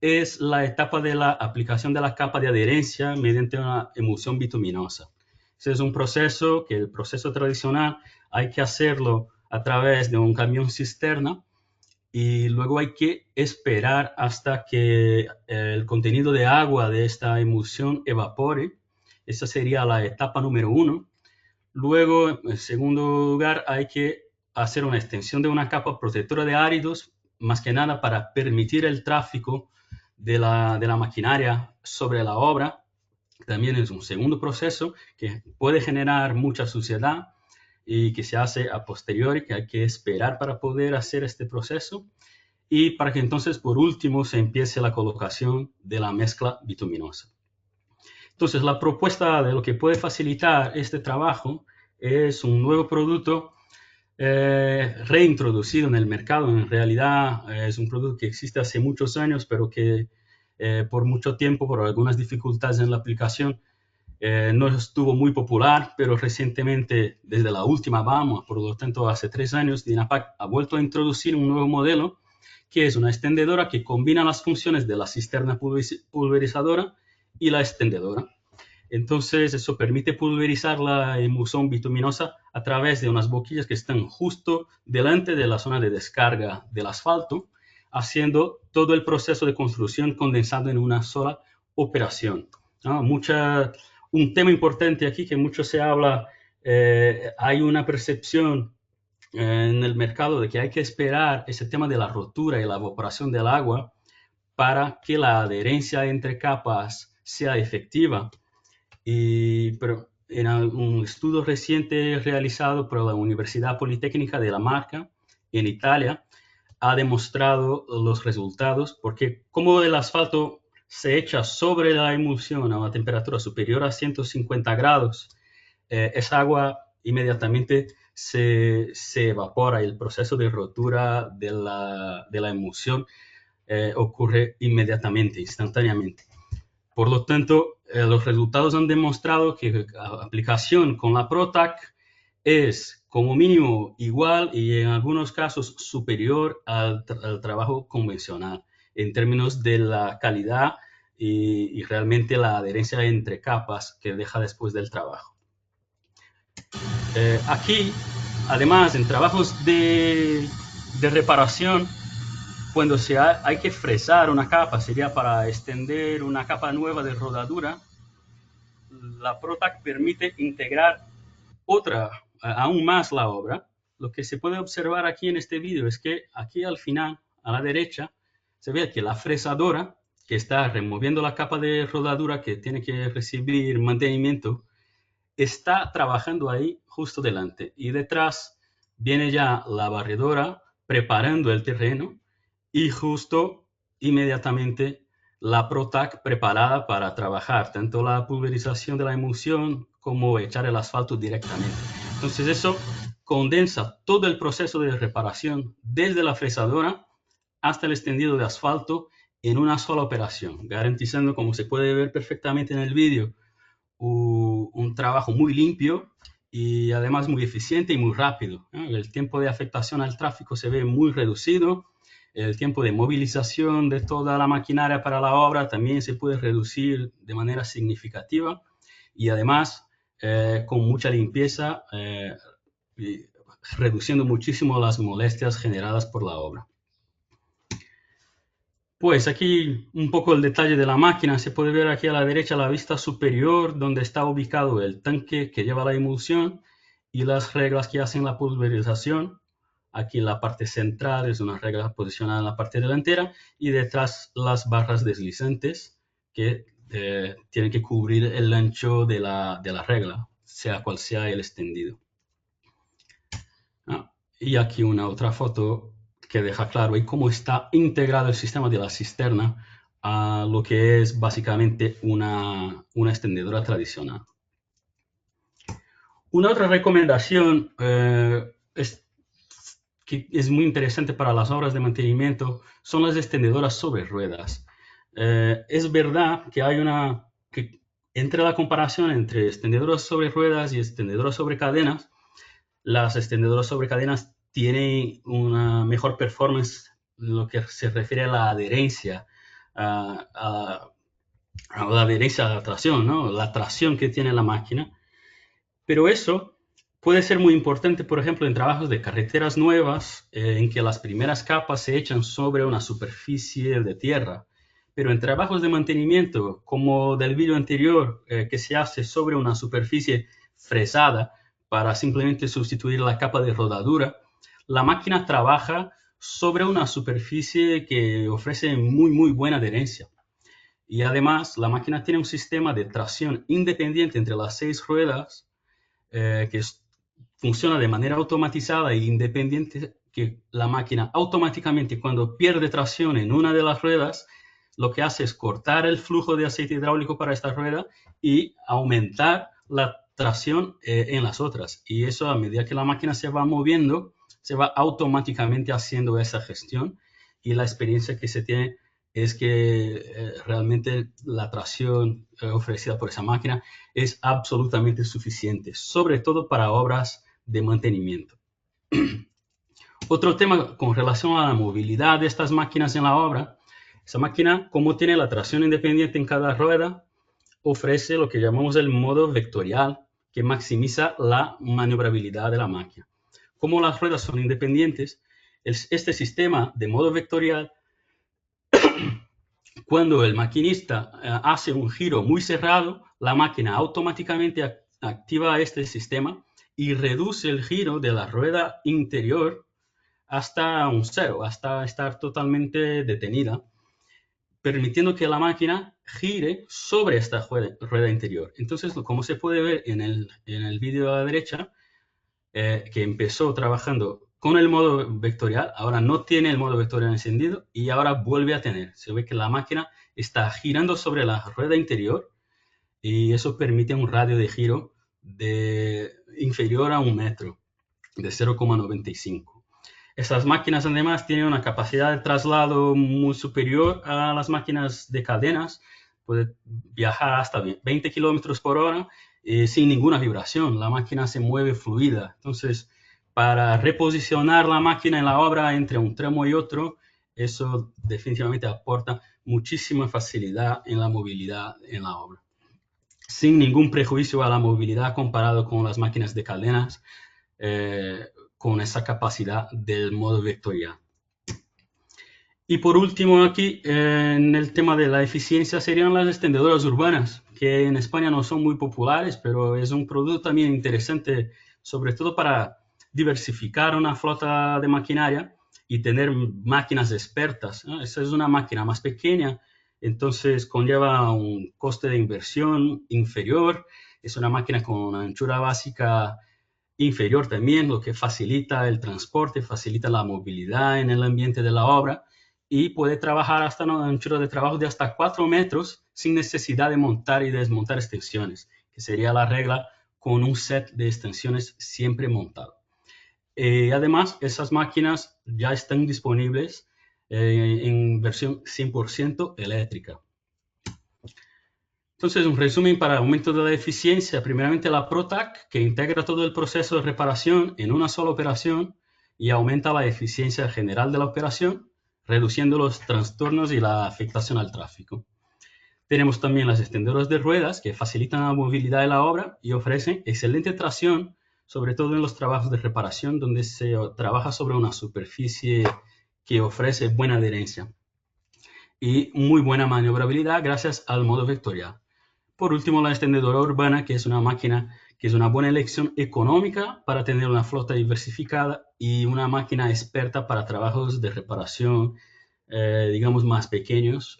es la etapa de la aplicación de la capa de adherencia mediante una emulsión bituminosa. Ese es un proceso que el proceso tradicional hay que hacerlo a través de un camión cisterna, y luego hay que esperar hasta que el contenido de agua de esta emulsión evapore. Esa sería la etapa número 1. Luego, en segundo lugar, hay que hacer una extensión de una capa protectora de áridos, más que nada para permitir el tráfico de la maquinaria sobre la obra. También es un segundo proceso que puede generar mucha suciedad y que se hace a posteriori, que hay que esperar para poder hacer este proceso, y para que entonces por último se empiece la colocación de la mezcla bituminosa. Entonces la propuesta de lo que puede facilitar este trabajo es un nuevo producto reintroducido en el mercado. En realidad es un producto que existe hace muchos años, pero que por mucho tiempo, por algunas dificultades en la aplicación, no estuvo muy popular, pero recientemente, desde la última VAMA, por lo tanto hace 3 años, DINAPAC ha vuelto a introducir un nuevo modelo, que es una extendedora que combina las funciones de la cisterna pulverizadora y la extendedora. Entonces, eso permite pulverizar la emulsión bituminosa a través de unas boquillas que están justo delante de la zona de descarga del asfalto, haciendo todo el proceso de construcción condensado en una sola operación. Un tema importante aquí que mucho se habla, hay una percepción en el mercado de que hay que esperar ese tema de la rotura y la evaporación del agua para que la adherencia entre capas sea efectiva. Pero en un estudio reciente realizado por la Universidad Politécnica de La Marca, en Italia, ha demostrado los resultados, porque como el asfalto se echa sobre la emulsión a una temperatura superior a 150 grados, esa agua inmediatamente se evapora, y el proceso de rotura de la emulsión ocurre inmediatamente, instantáneamente. Por lo tanto, los resultados han demostrado que la aplicación con la ProTac es como mínimo igual y en algunos casos superior al trabajo convencional en términos de la calidad y realmente la adherencia entre capas que deja después del trabajo. Aquí, además, en trabajos de reparación, cuando hay que fresar una capa, sería para extender una capa nueva de rodadura, la ProTac permite integrar aún más la obra. Lo que se puede observar aquí en este vídeo es que aquí al final, a la derecha, se ve que la fresadora, que está removiendo la capa de rodadura que tiene que recibir mantenimiento, está trabajando ahí justo delante. Y detrás viene ya la barredora preparando el terreno y justo inmediatamente la ProTac preparada para trabajar tanto la pulverización de la emulsión como echar el asfalto directamente. Entonces eso condensa todo el proceso de reparación desde la fresadora hasta el extendido de asfalto en una sola operación, garantizando, como se puede ver perfectamente en el vídeo, un trabajo muy limpio y además muy eficiente y muy rápido. El tiempo de afectación al tráfico se ve muy reducido. El tiempo de movilización de toda la maquinaria para la obra también se puede reducir de manera significativa y además con mucha limpieza, reduciendo muchísimo las molestias generadas por la obra. Pues aquí un poco el detalle de la máquina. Se puede ver aquí a la derecha la vista superior donde está ubicado el tanque que lleva la emulsión y las reglas que hacen la pulverización. Aquí en la parte central es una regla posicionada en la parte delantera y detrás las barras deslizantes que tienen que cubrir el ancho de la regla, sea cual sea el extendido. Y aquí una otra foto que deja claro ahí cómo está integrado el sistema de la cisterna a lo que es básicamente una extendedora tradicional. Una otra recomendación que es muy interesante para las obras de mantenimiento son las extendedoras sobre ruedas. Es verdad que hay entre la comparación entre extendedoras sobre ruedas y extendedoras sobre cadenas, las extendedoras sobre cadenas tienen una mejor performance en lo que se refiere a la adherencia, a la adherencia a la tracción, ¿no? La tracción que tiene la máquina. Pero eso puede ser muy importante, por ejemplo, en trabajos de carreteras nuevas, en que las primeras capas se echan sobre una superficie de tierra. Pero en trabajos de mantenimiento, como del vídeo anterior, que se hace sobre una superficie fresada para simplemente sustituir la capa de rodadura, la máquina trabaja sobre una superficie que ofrece muy buena adherencia. Y además, la máquina tiene un sistema de tracción independiente entre las 6 ruedas que funciona de manera automatizada e independiente, que la máquina automáticamente, cuando pierde tracción en una de las ruedas, lo que hace es cortar el flujo de aceite hidráulico para esta rueda y aumentar la tracción en las otras. Y eso, a medida que la máquina se va moviendo, se va automáticamente haciendo esa gestión, y la experiencia que se tiene es que realmente la tracción ofrecida por esa máquina es absolutamente suficiente, sobre todo para obras de mantenimiento. Otro tema con relación a la movilidad de estas máquinas en la obra: esa máquina, como tiene la tracción independiente en cada rueda, ofrece lo que llamamos el modo vectorial, que maximiza la maniobrabilidad de la máquina. Como las ruedas son independientes, este sistema de modo vectorial, cuando el maquinista hace un giro muy cerrado, la máquina automáticamente activa este sistema y reduce el giro de la rueda interior hasta un cero, hasta estar totalmente detenida, permitiendo que la máquina gire sobre esta rueda interior. Entonces, como se puede ver en el vídeo a la derecha, que empezó trabajando con el modo vectorial, ahora no tiene el modo vectorial encendido y ahora vuelve a tener. Se ve que la máquina está girando sobre la rueda interior y eso permite un radio de giro inferior a 1 metro, de 0,95. Estas máquinas además tienen una capacidad de traslado muy superior a las máquinas de cadenas. Puede viajar hasta 20 kilómetros por hora sin ninguna vibración. La máquina se mueve fluida. Entonces, para reposicionar la máquina en la obra entre un tramo y otro, Eso definitivamente aporta muchísima facilidad en la movilidad en la obra. Sin ningún prejuicio a la movilidad comparado con las máquinas de cadenas, con esa capacidad del modo vectorial. Y por último aquí, en el tema de la eficiencia, serían las extendedoras urbanas, que en España no son muy populares, pero es un producto también interesante, sobre todo para diversificar una flota de maquinaria y tener máquinas expertas, ¿no? Esa es una máquina más pequeña, entonces conlleva un coste de inversión inferior, es una máquina con una anchura básica inferior también, lo que facilita el transporte, facilita la movilidad en el ambiente de la obra y puede trabajar hasta una anchura de trabajo de hasta 4 metros sin necesidad de montar y desmontar extensiones, que sería la regla con un set de extensiones siempre montado. Además, esas máquinas ya están disponibles en versión 100% eléctrica. Entonces, un resumen para aumento de la eficiencia. Primeramente, la ProTac, que integra todo el proceso de reparación en una sola operación y aumenta la eficiencia general de la operación, reduciendo los trastornos y la afectación al tráfico. Tenemos también las extendedoras de ruedas, que facilitan la movilidad de la obra y ofrecen excelente tracción, sobre todo en los trabajos de reparación, donde se trabaja sobre una superficie que ofrece buena adherencia y muy buena maniobrabilidad gracias al modo vectorial. Por último, la extendedora urbana, que es una máquina que es una buena elección económica para tener una flota diversificada y una máquina experta para trabajos de reparación, digamos, más pequeños,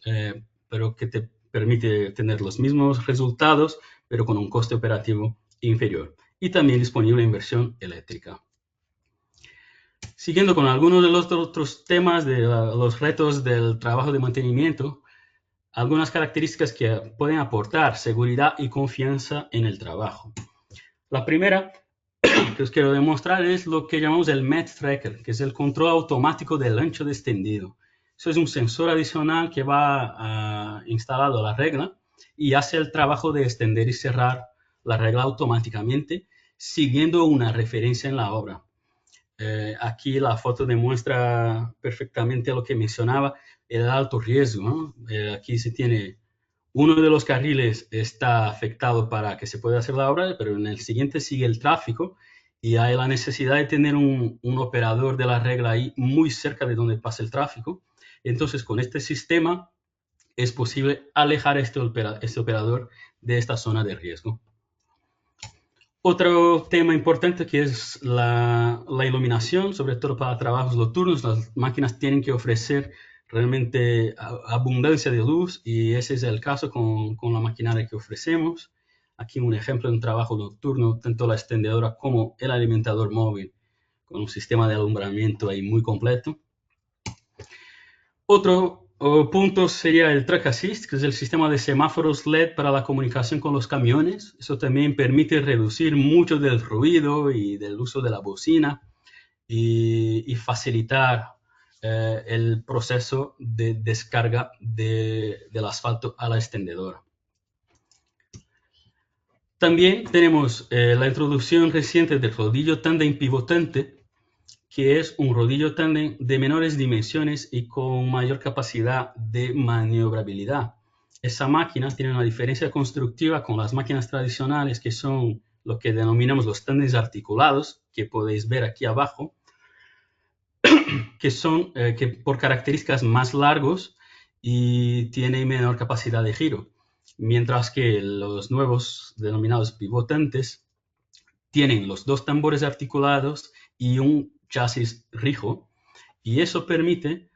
pero que te permite tener los mismos resultados, pero con un coste operativo inferior. Y también disponible en versión eléctrica. Siguiendo con algunos de los otros temas de los retos del trabajo de mantenimiento, algunas características que pueden aportar seguridad y confianza en el trabajo. La primera que os quiero demostrar es lo que llamamos el MET Tracker, que es el control automático del ancho de extendido. Eso es un sensor adicional que va instalado a la regla y hace el trabajo de extender y cerrar la regla automáticamente, siguiendo una referencia en la obra. Aquí la foto demuestra perfectamente lo que mencionaba, el alto riesgo, ¿no? Aquí se tiene uno de los carriles está afectado para que se pueda hacer la obra, pero en el siguiente sigue el tráfico y hay la necesidad de tener un operador de la regla ahí muy cerca de donde pasa el tráfico. Entonces, con este sistema es posible alejar este operador de esta zona de riesgo. Otro tema importante que es la iluminación, sobre todo para trabajos nocturnos. Las máquinas tienen que ofrecer realmente abundancia de luz y ese es el caso con la maquinaria que ofrecemos. Aquí un ejemplo de un trabajo nocturno, tanto la extendedora como el alimentador móvil, con un sistema de alumbramiento ahí muy completo. Otro punto sería el Track Assist, que es el sistema de semáforos LED para la comunicación con los camiones. Eso también permite reducir mucho del ruido y del uso de la bocina y facilitar el proceso de descarga del asfalto a la extendedora. También tenemos la introducción reciente del rodillo tándem pivotante, que es un rodillo tándem de menores dimensiones y con mayor capacidad de maniobrabilidad. Esa máquina tiene una diferencia constructiva con las máquinas tradicionales, que son lo que denominamos los tándems articulados, que podéis ver aquí abajo, que son que por características más largos y tienen menor capacidad de giro, mientras que los nuevos denominados pivotantes tienen los dos tambores articulados y un chasis rijo, y eso permite,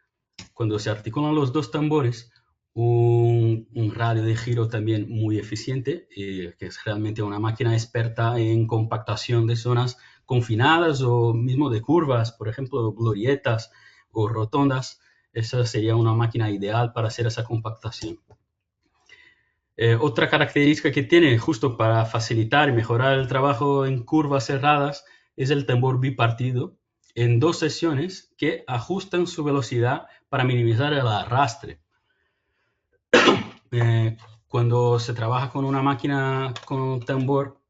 cuando se articulan los dos tambores, un radio de giro también muy eficiente, que es realmente una máquina experta en compactación de zonas confinadas o mismo de curvas, por ejemplo, glorietas o rotondas. Esa sería una máquina ideal para hacer esa compactación. Otra característica que tiene justo para facilitar y mejorar el trabajo en curvas cerradas es el tambor bipartido en dos sesiones que ajustan su velocidad para minimizar el arrastre. Cuando se trabaja con una máquina con un tambor,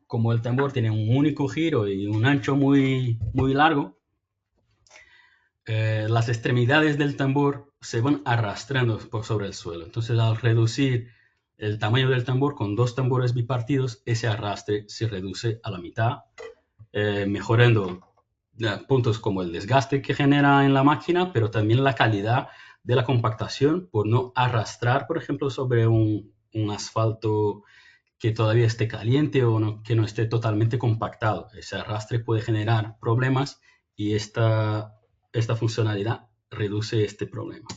como el tambor tiene un único giro y un ancho muy largo, las extremidades del tambor se van arrastrando por sobre el suelo. Entonces, al reducir el tamaño del tambor con 2 tambores bipartidos, ese arrastre se reduce a la mitad, mejorando puntos como el desgaste que genera en la máquina, pero también la calidad de la compactación por no arrastrar, por ejemplo, sobre un asfalto que todavía esté caliente o que no esté totalmente compactado. Ese arrastre puede generar problemas y esta funcionalidad reduce este problema.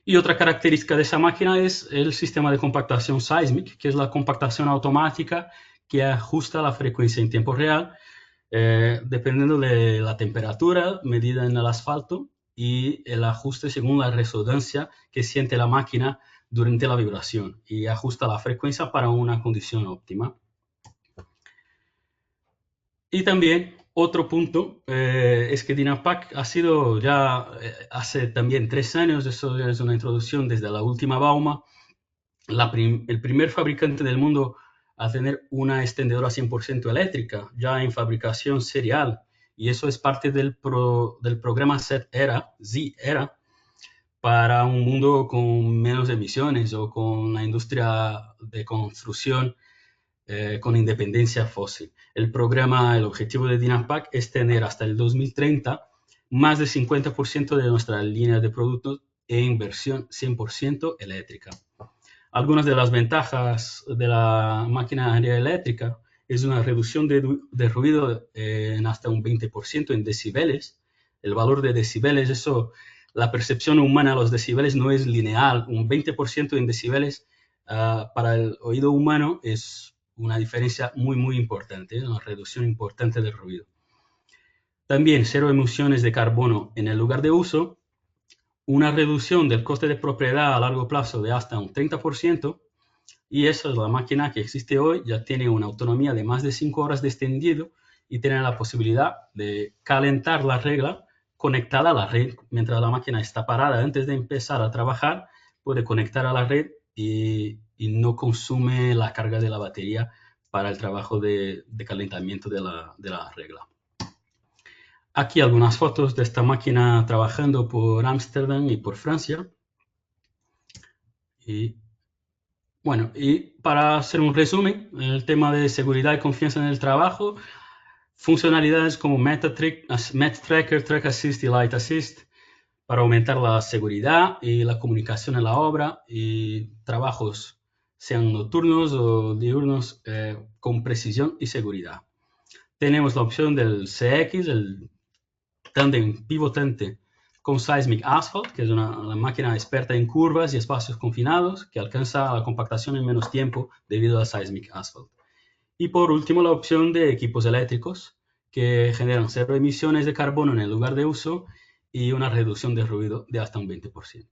Y otra característica de esa máquina es el sistema de compactación Seismic, que es la compactación automática que ajusta la frecuencia en tiempo real, dependiendo de la temperatura medida en el asfalto y el ajuste según la resonancia que siente la máquina durante la vibración, y ajusta la frecuencia para una condición óptima. Y también otro punto es que Dynapack ha sido ya hace también 3 años, eso es una introducción desde la última Bauma, el primer fabricante del mundo a tener una extendedora 100% eléctrica, ya en fabricación serial. Y eso es parte del programa Z-Era, para un mundo con menos emisiones o con la industria de construcción con independencia fósil. El objetivo de Dynapack es tener hasta el 2030 más del 50% de nuestra línea de productos en versión 100% eléctrica. Algunas de las ventajas de la maquinaria eléctrica es una reducción de ruido en hasta un 20% en decibeles. El valor de decibeles, la percepción humana a los decibeles no es lineal. Un 20% en decibeles para el oído humano es una diferencia muy, muy importante, una reducción importante del ruido. También 0 emisiones de carbono en el lugar de uso, una reducción del coste de propiedad a largo plazo de hasta un 30%, y esa es la máquina que existe hoy, ya tiene una autonomía de más de 5 horas de extendido y tiene la posibilidad de calentar la regla conectada a la red. Mientras la máquina está parada antes de empezar a trabajar, puede conectar a la red y no consume la carga de la batería para el trabajo de calentamiento de la regla. Aquí algunas fotos de esta máquina trabajando por Ámsterdam y por Francia. Y bueno, y para hacer un resumen, el tema de seguridad y confianza en el trabajo, funcionalidades como MetTracker, Track Assist y Light Assist para aumentar la seguridad y la comunicación en la obra, y trabajos sean nocturnos o diurnos con precisión y seguridad. Tenemos la opción del CX, el tándem pivotante con Seismic Asphalt, que es una máquina experta en curvas y espacios confinados que alcanza la compactación en menos tiempo debido al Seismic Asphalt. Y por último, la opción de equipos eléctricos que generan 0 emisiones de carbono en el lugar de uso y una reducción de ruido de hasta un 20%.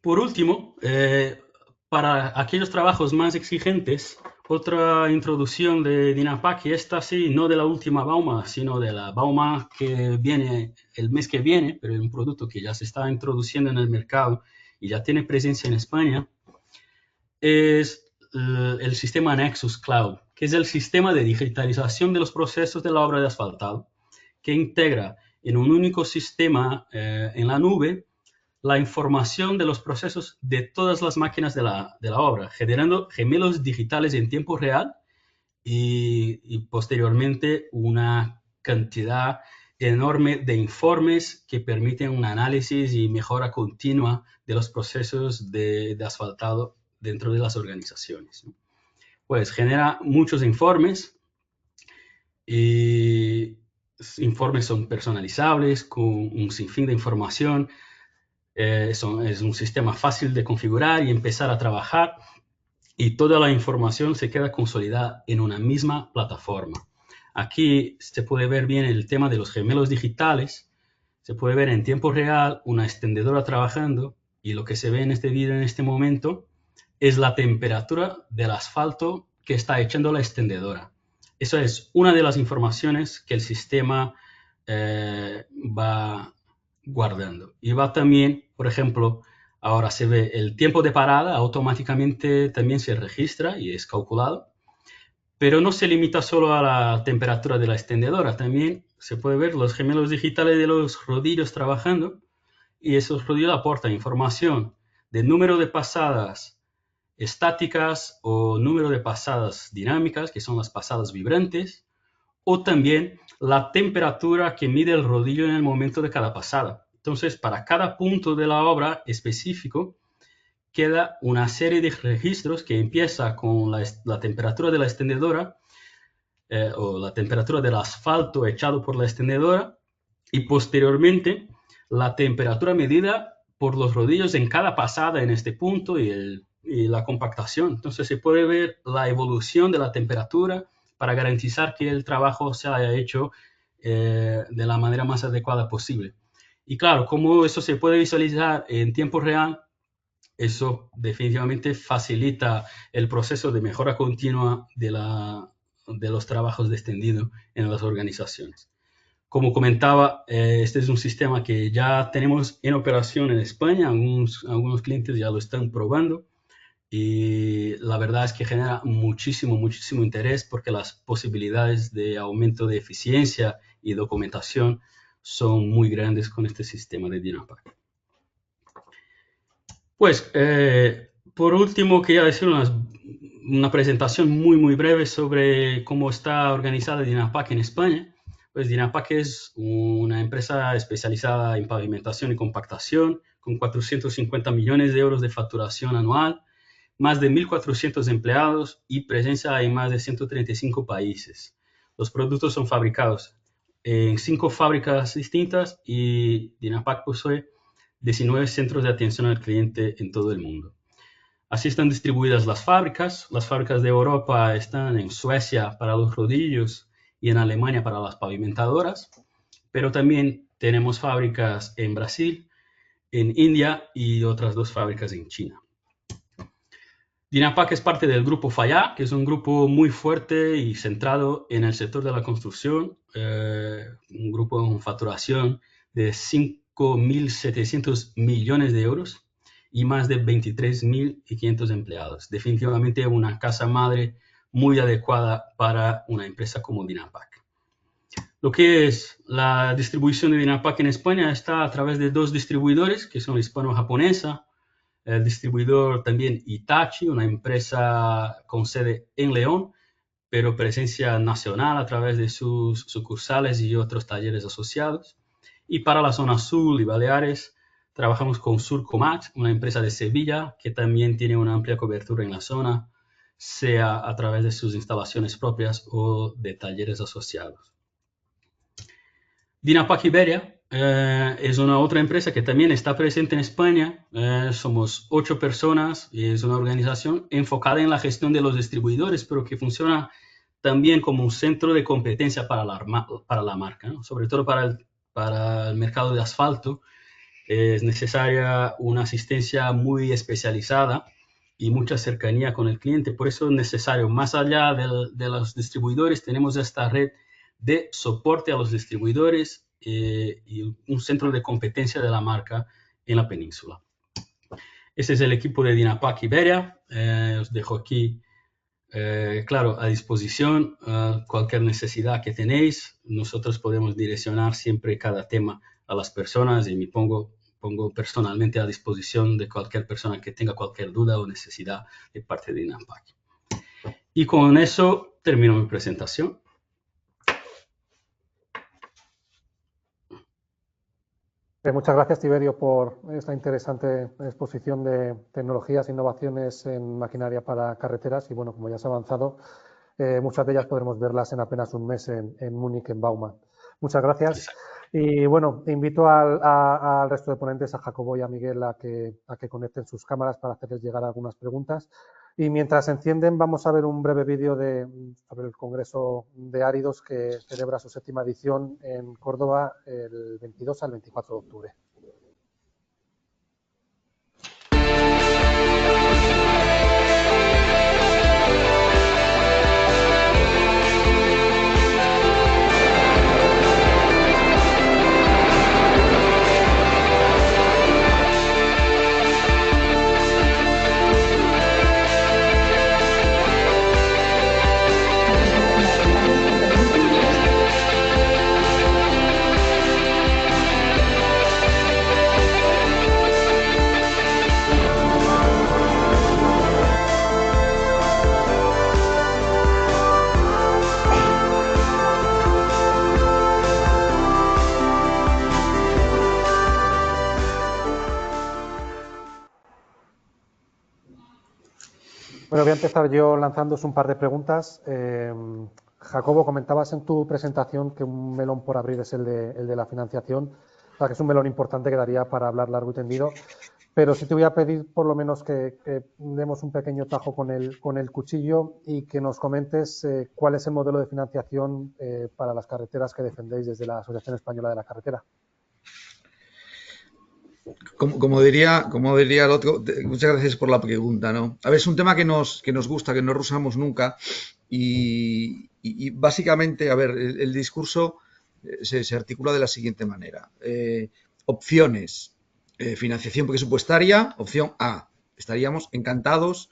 Por último, para aquellos trabajos más exigentes, otra introducción de Dynapack, y esta sí, no de la última Bauma, sino de la Bauma que viene el mes que viene, pero es un producto que ya se está introduciendo en el mercado y ya tiene presencia en España, es el sistema Nexus Cloud, que es el sistema de digitalización de los procesos de la obra de asfaltado, que integra en un único sistema en la nube la información de los procesos de todas las máquinas de la obra, generando gemelos digitales en tiempo real y posteriormente una cantidad enorme de informes que permiten un análisis y mejora continua de los procesos de asfaltado dentro de las organizaciones. Pues genera muchos informes y informes son personalizables con un sinfín de información. Es un sistema fácil de configurar y empezar a trabajar, y toda la información se queda consolidada en una misma plataforma. Aquí se puede ver bien el tema de los gemelos digitales, se puede ver en tiempo real una extendedora trabajando, y lo que se ve en este vídeo en este momento es la temperatura del asfalto que está echando la extendedora. Esa es una de las informaciones que el sistema va guardando. Y va también, por ejemplo, ahora se ve el tiempo de parada, automáticamente también se registra y es calculado, Pero no se limita solo a la temperatura de la extendedora, también se puede ver los gemelos digitales de los rodillos trabajando, y esos rodillos aportan información de número de pasadas estáticas o número de pasadas dinámicas, que son las pasadas vibrantes, o también la temperatura que mide el rodillo en el momento de cada pasada. Entonces, para cada punto de la obra específico, queda una serie de registros que empieza con la temperatura de la extendedora o la temperatura del asfalto echado por la extendedora, y posteriormente la temperatura medida por los rodillos en cada pasada en este punto y la compactación. Entonces se puede ver la evolución de la temperatura para garantizar que el trabajo se haya hecho de la manera más adecuada posible. Y claro, como eso se puede visualizar en tiempo real, eso definitivamente facilita el proceso de mejora continua de los trabajos de extendido en las organizaciones. Como comentaba, este es un sistema que ya tenemos en operación en España, algunos clientes ya lo están probando, y la verdad es que genera muchísimo interés porque las posibilidades de aumento de eficiencia y documentación son muy grandes con este sistema de Dynapack. Pues, por último, quería decir una presentación muy breve sobre cómo está organizada Dynapack en España. Pues Dynapack es una empresa especializada en pavimentación y compactación, con 450 millones de euros de facturación anual, más de 1.400 empleados y presencia en más de 135 países. Los productos son fabricados en 5 fábricas distintas y Dynapack posee 19 centros de atención al cliente en todo el mundo. Así están distribuidas las fábricas. Las fábricas de Europa están en Suecia para los rodillos y en Alemania para las pavimentadoras, pero también tenemos fábricas en Brasil, en India y otras 2 fábricas en China. Dynapack es parte del grupo Falla, que es un grupo muy fuerte y centrado en el sector de la construcción, un grupo con facturación de 5.700 millones de euros y más de 23.500 empleados. Definitivamente una casa madre muy adecuada para una empresa como Dynapack. Lo que es la distribución de Dynapack en España está a través de 2 distribuidores, que son hispano-japonesa, el distribuidor también Hitachi, una empresa con sede en León, pero presencia nacional a través de sus sucursales y otros talleres asociados. Y para la zona sur y Baleares, trabajamos con Surcomat, una empresa de Sevilla que también tiene una amplia cobertura en la zona, sea a través de sus instalaciones propias o de talleres asociados. Dynapack Iberia es una otra empresa que también está presente en España. Somos 8 personas y es una organización enfocada en la gestión de los distribuidores, pero que funciona también como un centro de competencia para la marca, ¿no? Sobre todo para el mercado de asfalto. Es necesaria una asistencia muy especializada y mucha cercanía con el cliente. Por eso es necesario, más allá de los distribuidores, tenemos esta red de soporte a los distribuidores y un centro de competencia de la marca en la península. Este es el equipo de Dynapack Iberia. Os dejo aquí, claro, a disposición cualquier necesidad que tenéis. Nosotros podemos direccionar siempre cada tema a las personas y me pongo personalmente a disposición de cualquier persona que tenga cualquier duda o necesidad de parte de Dynapack. Y con eso termino mi presentación. Muchas gracias, Tiberio, por esta interesante exposición de tecnologías e innovaciones en maquinaria para carreteras. Y bueno, como ya se ha avanzado, muchas de ellas podremos verlas en apenas un mes en Múnich, en Bauma. Muchas gracias. Y bueno, invito al resto de ponentes, a Jacobo y a Miguel, a que conecten sus cámaras para hacerles llegar algunas preguntas. Y mientras se encienden, vamos a ver un breve vídeo sobre el Congreso de Áridos que celebra su 7ª edición en Córdoba el 22 al 24 de octubre. Bueno, voy a empezar yo lanzándoos un par de preguntas. Jacobo, comentabas en tu presentación que un melón por abrir es el de la financiación, o sea, que es un melón importante que daría para hablar largo y tendido, pero sí te voy a pedir por lo menos que demos un pequeño tajo con el cuchillo y que nos comentes cuál es el modelo de financiación para las carreteras que defendéis desde la Asociación Española de la Carretera. Como diría el otro, muchas gracias por la pregunta, ¿no? A ver, es un tema que nos gusta, que no rusamos nunca y básicamente, a ver, el discurso se articula de la siguiente manera. Opciones, financiación presupuestaria, opción A. Estaríamos encantados,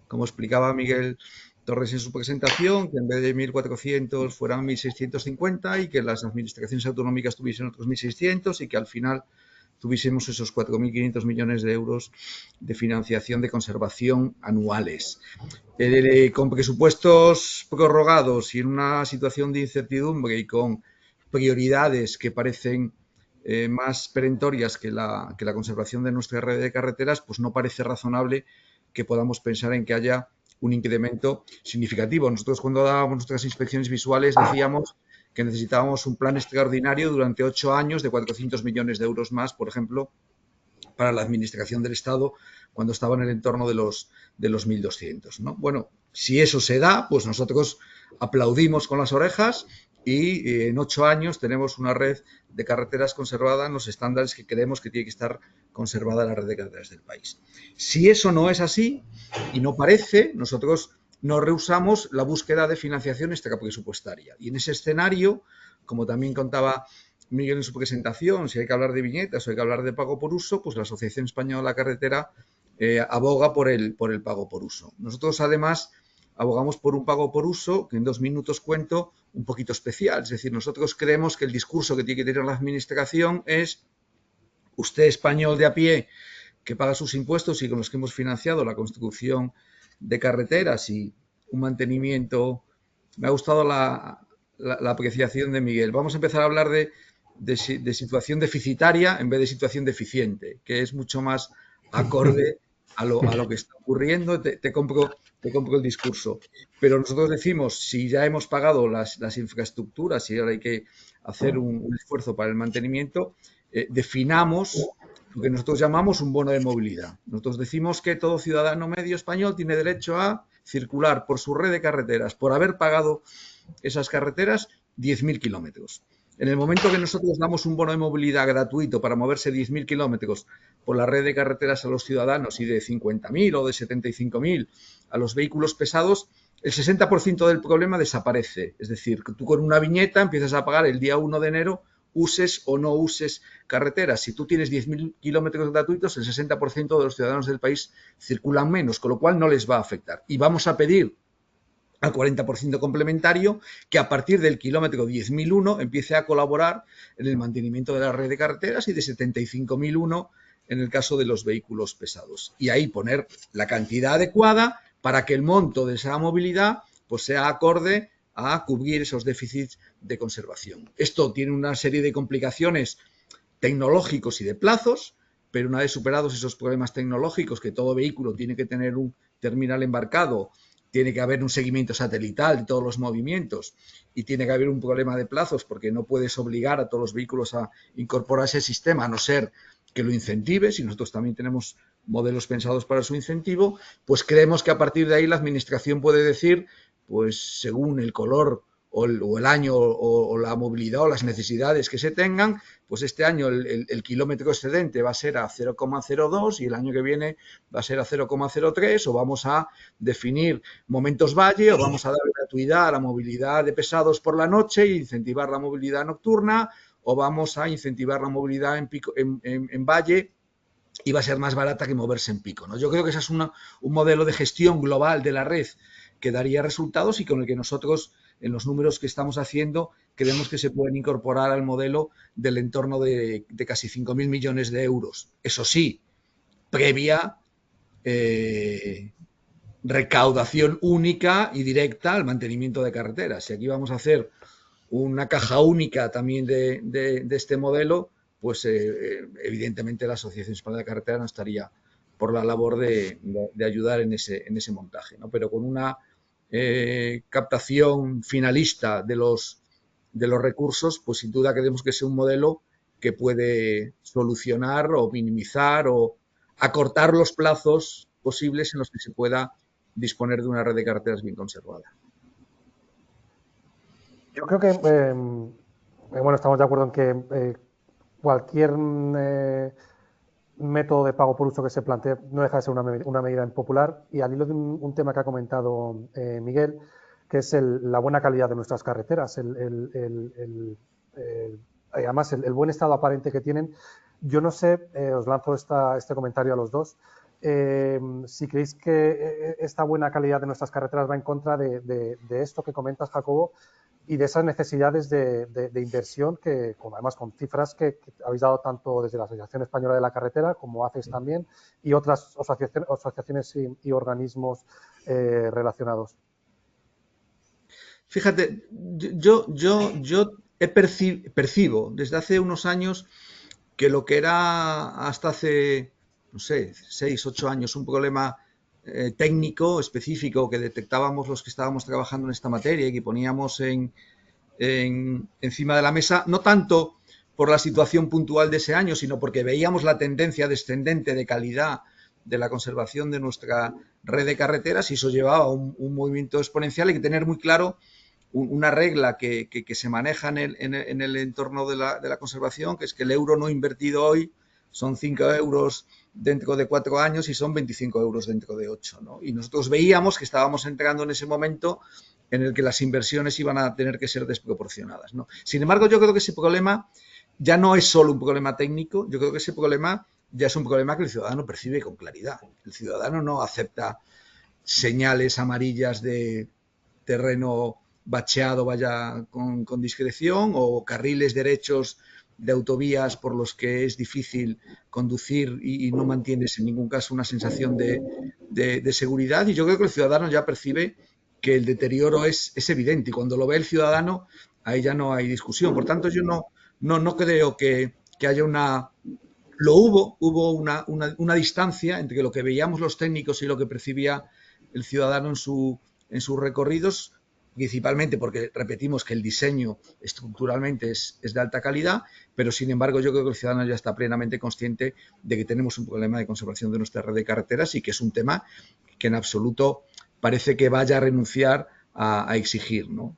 como explicaba Miguel Torres en su presentación, que en vez de 1.400 fueran 1.650 y que las administraciones autonómicas tuviesen otros 1.600 y que al final tuviésemos esos 4.500 millones de euros de financiación de conservación anuales. Con presupuestos prorrogados y en una situación de incertidumbre y con prioridades que parecen más perentorias que la conservación de nuestra red de carreteras, pues no parece razonable que podamos pensar en que haya un incremento significativo. Nosotros cuando dábamos nuestras inspecciones visuales decíamos que necesitábamos un plan extraordinario durante 8 años de 400 millones de euros más, por ejemplo, para la administración del Estado cuando estaba en el entorno de los 1.200, ¿no? Bueno, si eso se da, pues nosotros aplaudimos con las orejas y en 8 años tenemos una red de carreteras conservada en los estándares que creemos que tiene que estar conservada la red de carreteras del país. Si eso no es así y no parece, nosotros no rehusamos la búsqueda de financiación extrapresupuestaria. Y en ese escenario, como también contaba Miguel en su presentación, si hay que hablar de viñetas o hay que hablar de pago por uso, pues la Asociación Española de la Carretera aboga por el pago por uso. Nosotros, además, abogamos por un pago por uso que en 2 minutos cuento un poquito especial. Es decir, nosotros creemos que el discurso que tiene que tener la Administración es: usted español de a pie que paga sus impuestos y con los que hemos financiado la construcción de carreteras y un mantenimiento. Me ha gustado la apreciación de Miguel. Vamos a empezar a hablar de situación deficitaria en vez de situación deficiente, que es mucho más acorde a lo que está ocurriendo. Te compro el discurso. Pero nosotros decimos, si ya hemos pagado las infraestructuras y ahora hay que hacer un esfuerzo para el mantenimiento, definamos lo que nosotros llamamos un bono de movilidad. Nosotros decimos que todo ciudadano medio español tiene derecho a circular por su red de carreteras, por haber pagado esas carreteras, 10.000 kilómetros. En el momento que nosotros damos un bono de movilidad gratuito para moverse 10.000 kilómetros por la red de carreteras a los ciudadanos y de 50.000 o de 75.000 a los vehículos pesados, el 60% del problema desaparece. Es decir, que tú con una viñeta empiezas a pagar el día 1 de enero, uses o no uses carreteras. Si tú tienes 10.000 kilómetros gratuitos, el 60% de los ciudadanos del país circulan menos, con lo cual no les va a afectar. Y vamos a pedir al 40% complementario que a partir del kilómetro 10.001 empiece a colaborar en el mantenimiento de la red de carreteras y de 75.001 en el caso de los vehículos pesados. Y ahí poner la cantidad adecuada para que el monto de esa movilidad pues sea acorde a cubrir esos déficits de conservación. Esto tiene una serie de complicaciones tecnológicos y de plazos, pero una vez superados esos problemas tecnológicos, que todo vehículo tiene que tener un terminal embarcado, tiene que haber un seguimiento satelital de todos los movimientos y tiene que haber un problema de plazos porque no puedes obligar a todos los vehículos a incorporar ese sistema a no ser que lo incentives, y nosotros también tenemos modelos pensados para su incentivo, pues creemos que a partir de ahí la Administración puede decir, pues según el color o el año o la movilidad o las necesidades que se tengan, pues este año el kilómetro excedente va a ser a 0,02 y el año que viene va a ser a 0,03, o vamos a definir momentos valle, o vamos a dar gratuidad a la movilidad de pesados por la noche e incentivar la movilidad nocturna, o vamos a incentivar la movilidad en valle y va a ser más barata que moverse en pico, ¿no? Yo creo que ese es un modelo de gestión global de la red que daría resultados y con el que nosotros, en los números que estamos haciendo, creemos que se pueden incorporar al modelo del entorno de casi 5.000 millones de euros. Eso sí, previa recaudación única y directa al mantenimiento de carreteras. Si aquí vamos a hacer una caja única también de este modelo, pues evidentemente la Asociación Española de Carretera no estaría por la labor de ayudar en ese montaje, ¿no? Pero con una captación finalista de los recursos, pues sin duda creemos que es un modelo que puede solucionar o minimizar o acortar los plazos posibles en los que se pueda disponer de una red de carreteras bien conservada. Yo creo que, bueno, estamos de acuerdo en que cualquier método de pago por uso que se plantee no deja de ser una medida impopular, y al hilo de un tema que ha comentado Miguel, que es la buena calidad de nuestras carreteras, además el buen estado aparente que tienen. Yo no sé, os lanzo este comentario a los dos, si creéis que esta buena calidad de nuestras carreteras va en contra de esto que comentas, Jacobo, y de esas necesidades de inversión que, además con cifras que habéis dado tanto desde la Asociación Española de la Carretera como ACES también, y otras asociaciones y organismos relacionados. Fíjate, yo percibo desde hace unos años que lo que era hasta hace, no sé, 6, 8 años, un problema técnico específico que detectábamos los que estábamos trabajando en esta materia y que poníamos encima de la mesa, no tanto por la situación puntual de ese año, sino porque veíamos la tendencia descendente de calidad de la conservación de nuestra red de carreteras, y eso llevaba a un movimiento exponencial. Hay que tener muy claro una regla que se maneja en el entorno de la conservación, que es que el euro no invertido hoy son 5 euros dentro de 4 años y son 25 euros dentro de 8, ¿no? Y nosotros veíamos que estábamos entrando en ese momento en el que las inversiones iban a tener que ser desproporcionadas, ¿no? Sin embargo, yo creo que ese problema ya no es solo un problema técnico, yo creo que ese problema ya es un problema que el ciudadano percibe con claridad. El ciudadano no acepta señales amarillas de terreno bacheado vaya con discreción, o carriles derechos de autovías por los que es difícil conducir y no mantienes en ningún caso una sensación de seguridad. Y yo creo que el ciudadano ya percibe que el deterioro es evidente, y cuando lo ve el ciudadano, ahí ya no hay discusión. Por tanto, yo no creo que haya una... Hubo una distancia entre lo que veíamos los técnicos y lo que percibía el ciudadano en sus recorridos, principalmente porque repetimos que el diseño estructuralmente es de alta calidad, pero sin embargo yo creo que el ciudadano ya está plenamente consciente de que tenemos un problema de conservación de nuestra red de carreteras, y que es un tema que en absoluto parece que vaya a renunciar a exigir, ¿no?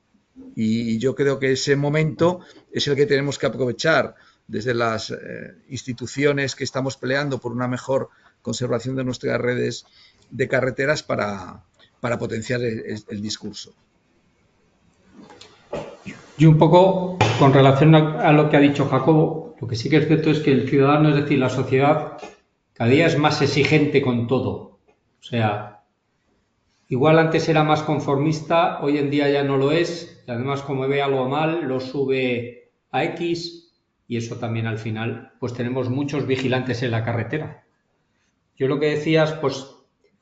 Y yo creo que ese momento es el que tenemos que aprovechar desde las instituciones que estamos peleando por una mejor conservación de nuestras redes de carreteras para potenciar el discurso. Y un poco con relación a lo que ha dicho Jacobo, lo que sí que es cierto es que el ciudadano, es decir, la sociedad, cada día es más exigente con todo. O sea, igual antes era más conformista, hoy en día ya no lo es, y además como ve algo mal, lo sube a X, y eso también al final, pues tenemos muchos vigilantes en la carretera. Yo lo que decías, pues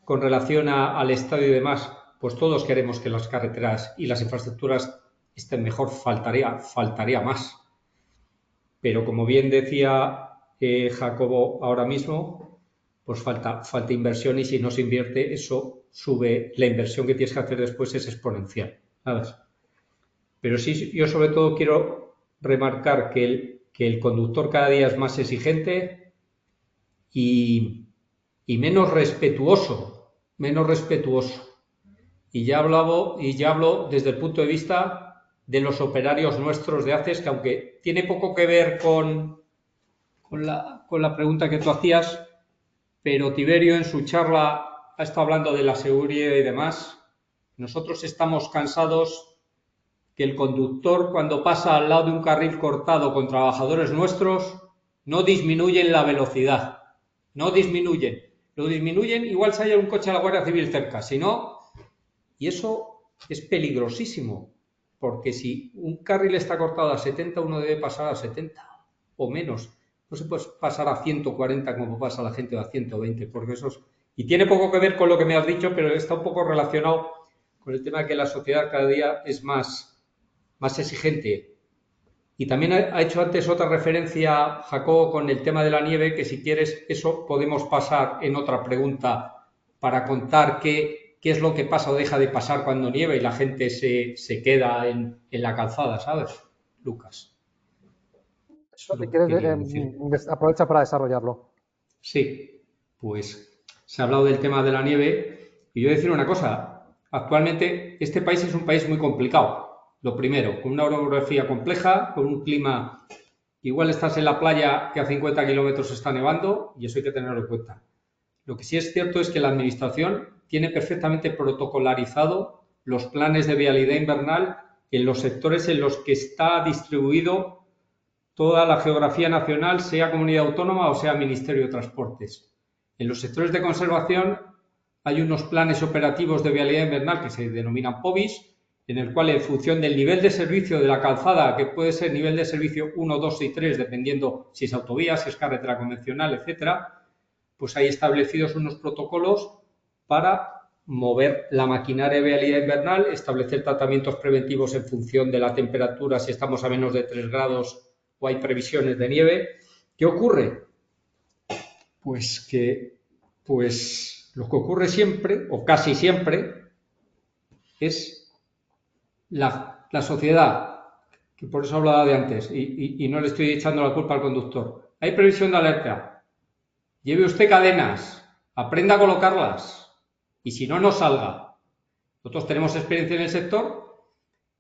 con relación al estadio y demás, pues todos queremos que las carreteras y las infraestructuras estén mejor, faltaría más. Pero como bien decía Jacobo ahora mismo, pues falta inversión, y si no se invierte, eso sube, la inversión que tienes que hacer después es exponencial, ¿sabes? Pero sí, yo sobre todo quiero remarcar que el conductor cada día es más exigente y menos respetuoso. Y ya hablo desde el punto de vista de los operarios nuestros de ACES, que aunque tiene poco que ver con la pregunta que tú hacías, pero Tiberio en su charla ha estado hablando de la seguridad y demás. Nosotros estamos cansados que el conductor, cuando pasa al lado de un carril cortado con trabajadores nuestros, no disminuyen la velocidad. No disminuyen. Lo disminuyen igual si hay un coche de la Guardia Civil cerca. Si no, y eso es peligrosísimo, porque si un carril está cortado a 70, uno debe pasar a 70 o menos. No se puede pasar a 140 como pasa la gente, o a 120, porque eso es... Y tiene poco que ver con lo que me has dicho, pero está un poco relacionado con el tema de que la sociedad cada día es más exigente Y también ha hecho antes otra referencia, Jacobo, con el tema de la nieve, que si quieres, eso podemos pasar en otra pregunta para contar qué es lo que pasa o deja de pasar cuando nieva y la gente se queda en la calzada, ¿sabes, Lucas? Eso Si es lo que quieres, quería decir. aprovecha para desarrollarlo. Sí, pues se ha hablado del tema de la nieve y yo voy a decir una cosa. Actualmente este país es un país muy complicado. Lo primero, con una orografía compleja, con un clima que igual estás en la playa que a 50 kilómetros está nevando y eso hay que tenerlo en cuenta. Lo que sí es cierto es que la Administración tiene perfectamente protocolarizado los planes de vialidad invernal en los sectores en los que está distribuido toda la geografía nacional, sea comunidad autónoma o sea Ministerio de Transportes. En los sectores de conservación hay unos planes operativos de vialidad invernal que se denominan POVIS, en el cual en función del nivel de servicio de la calzada, que puede ser nivel de servicio 1, 2 y 3, dependiendo si es autovía, si es carretera convencional, etcétera, pues hay establecidos unos protocolos para mover la maquinaria de vialidad invernal, establecer tratamientos preventivos en función de la temperatura, si estamos a menos de 3 grados o hay previsiones de nieve. ¿Qué ocurre? Pues lo que ocurre siempre, o casi siempre, es la sociedad, que por eso hablaba de antes, y no le estoy echando la culpa al conductor. Hay previsión de alerta. Lleve usted cadenas, aprenda a colocarlas, y si no, no salga. Nosotros tenemos experiencia en el sector,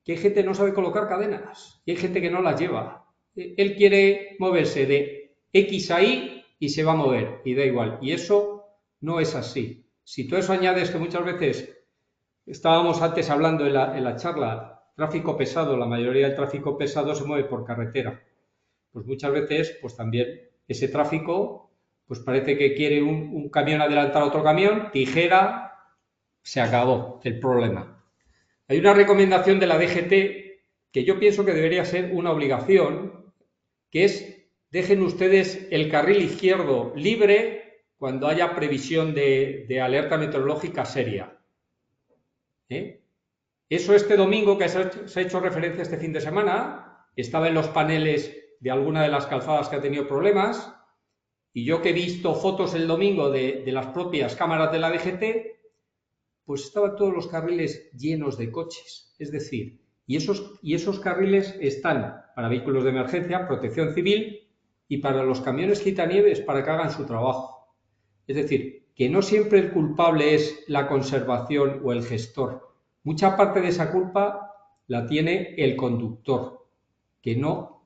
que hay gente que no sabe colocar cadenas, y hay gente que no las lleva. Él quiere moverse de X a Y y se va a mover, y da igual. Y eso no es así. Si tú eso añades que muchas veces, estábamos antes hablando en la charla, tráfico pesado, la mayoría del tráfico pesado se mueve por carretera. Pues muchas veces, pues también ese tráfico, pues parece que quiere un camión adelantar a otro camión, tijera, se acabó el problema. Hay una recomendación de la DGT que yo pienso que debería ser una obligación, que es: dejen ustedes el carril izquierdo libre cuando haya previsión de alerta meteorológica seria. Eso este domingo, que se ha hecho referencia este fin de semana, estaba en los paneles de alguna de las calzadas que ha tenido problemas, y yo que he visto fotos el domingo de las propias cámaras de la DGT, pues estaban todos los carriles llenos de coches. Es decir, y esos carriles están para vehículos de emergencia, protección civil, y para los camiones quitanieves para que hagan su trabajo. Es decir, que no siempre el culpable es la conservación o el gestor. Mucha parte de esa culpa la tiene el conductor, que no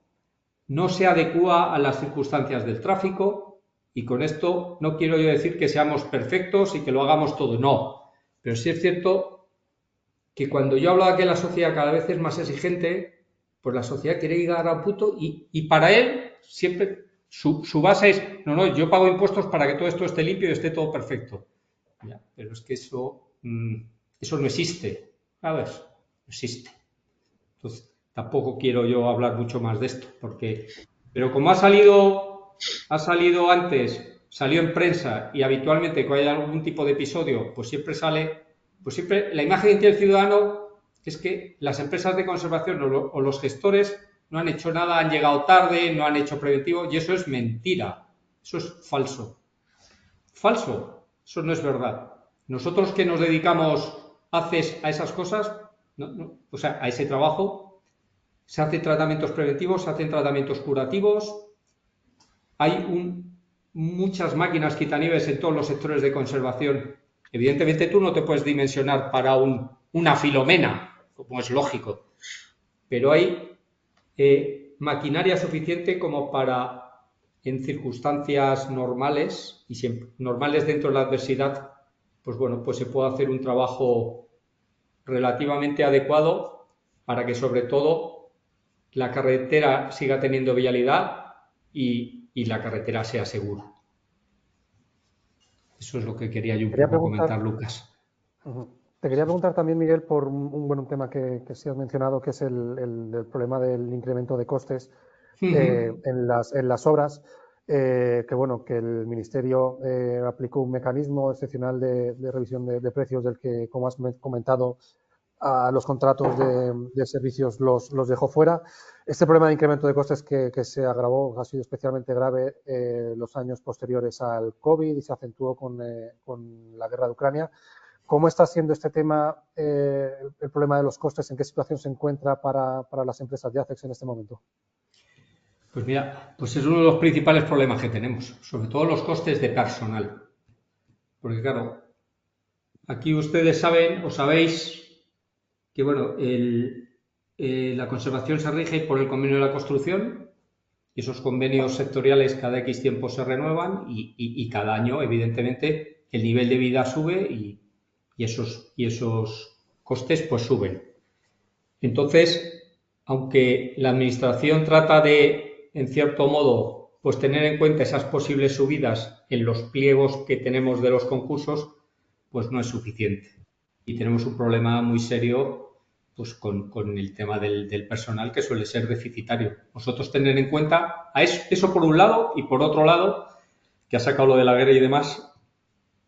se adecúa a las circunstancias del tráfico, y con esto no quiero yo decir que seamos perfectos y que lo hagamos todo, no. Pero sí es cierto que cuando yo hablo de que la sociedad cada vez es más exigente, pues la sociedad quiere llegar a un punto y para él siempre su base es: no, yo pago impuestos para que todo esto esté limpio y esté todo perfecto. Ya, pero es que eso no existe, ¿sabes? No existe. Entonces, tampoco quiero yo hablar mucho más de esto, pero como ha salido antes, salió en prensa, y habitualmente cuando hay algún tipo de episodio, pues siempre la imagen que tiene el ciudadano es que las empresas de conservación o los gestores no han hecho nada, han llegado tarde, no han hecho preventivo, y eso es mentira, eso es falso. Falso, eso no es verdad. Nosotros que nos dedicamos a esas cosas, o sea, a ese trabajo, se hacen tratamientos preventivos, se hacen tratamientos curativos, hay muchas máquinas quitanieves en todos los sectores de conservación. Evidentemente tú no te puedes dimensionar para una Filomena, como es lógico, pero hay maquinaria suficiente como para, en circunstancias normales, y siempre normales dentro de la adversidad, pues bueno, pues se puede hacer un trabajo relativamente adecuado para que sobre todo la carretera siga teniendo vialidad y la carretera sea segura. Eso es lo que quería yo un poco comentar, Lucas. Te quería preguntar también, Miguel, por un tema que sí has mencionado, que es el problema del incremento de costes en las obras, que el Ministerio aplicó un mecanismo excepcional de revisión de precios del que, como has comentado, a los contratos de servicios los dejó fuera. Este problema de incremento de costes que se agravó ha sido especialmente grave los años posteriores al COVID y se acentuó con la guerra de Ucrania. ¿Cómo está siendo este tema, el problema de los costes? ¿En qué situación se encuentra para las empresas de ACEX en este momento? Pues mira, pues es uno de los principales problemas que tenemos, sobre todo los costes de personal. Porque claro, aquí ustedes saben o sabéis que bueno, la conservación se rige por el convenio de la construcción y esos convenios sectoriales cada X tiempo se renuevan y cada año, evidentemente, el nivel de vida sube y esos costes pues suben. Entonces, aunque la administración trata de, en cierto modo, pues tener en cuenta esas posibles subidas en los pliegos que tenemos de los concursos, pues no es suficiente. Y tenemos un problema muy serio pues con el tema del personal, que suele ser deficitario. Nosotros tener en cuenta a eso por un lado, y por otro lado, que ha sacado lo de la guerra y demás,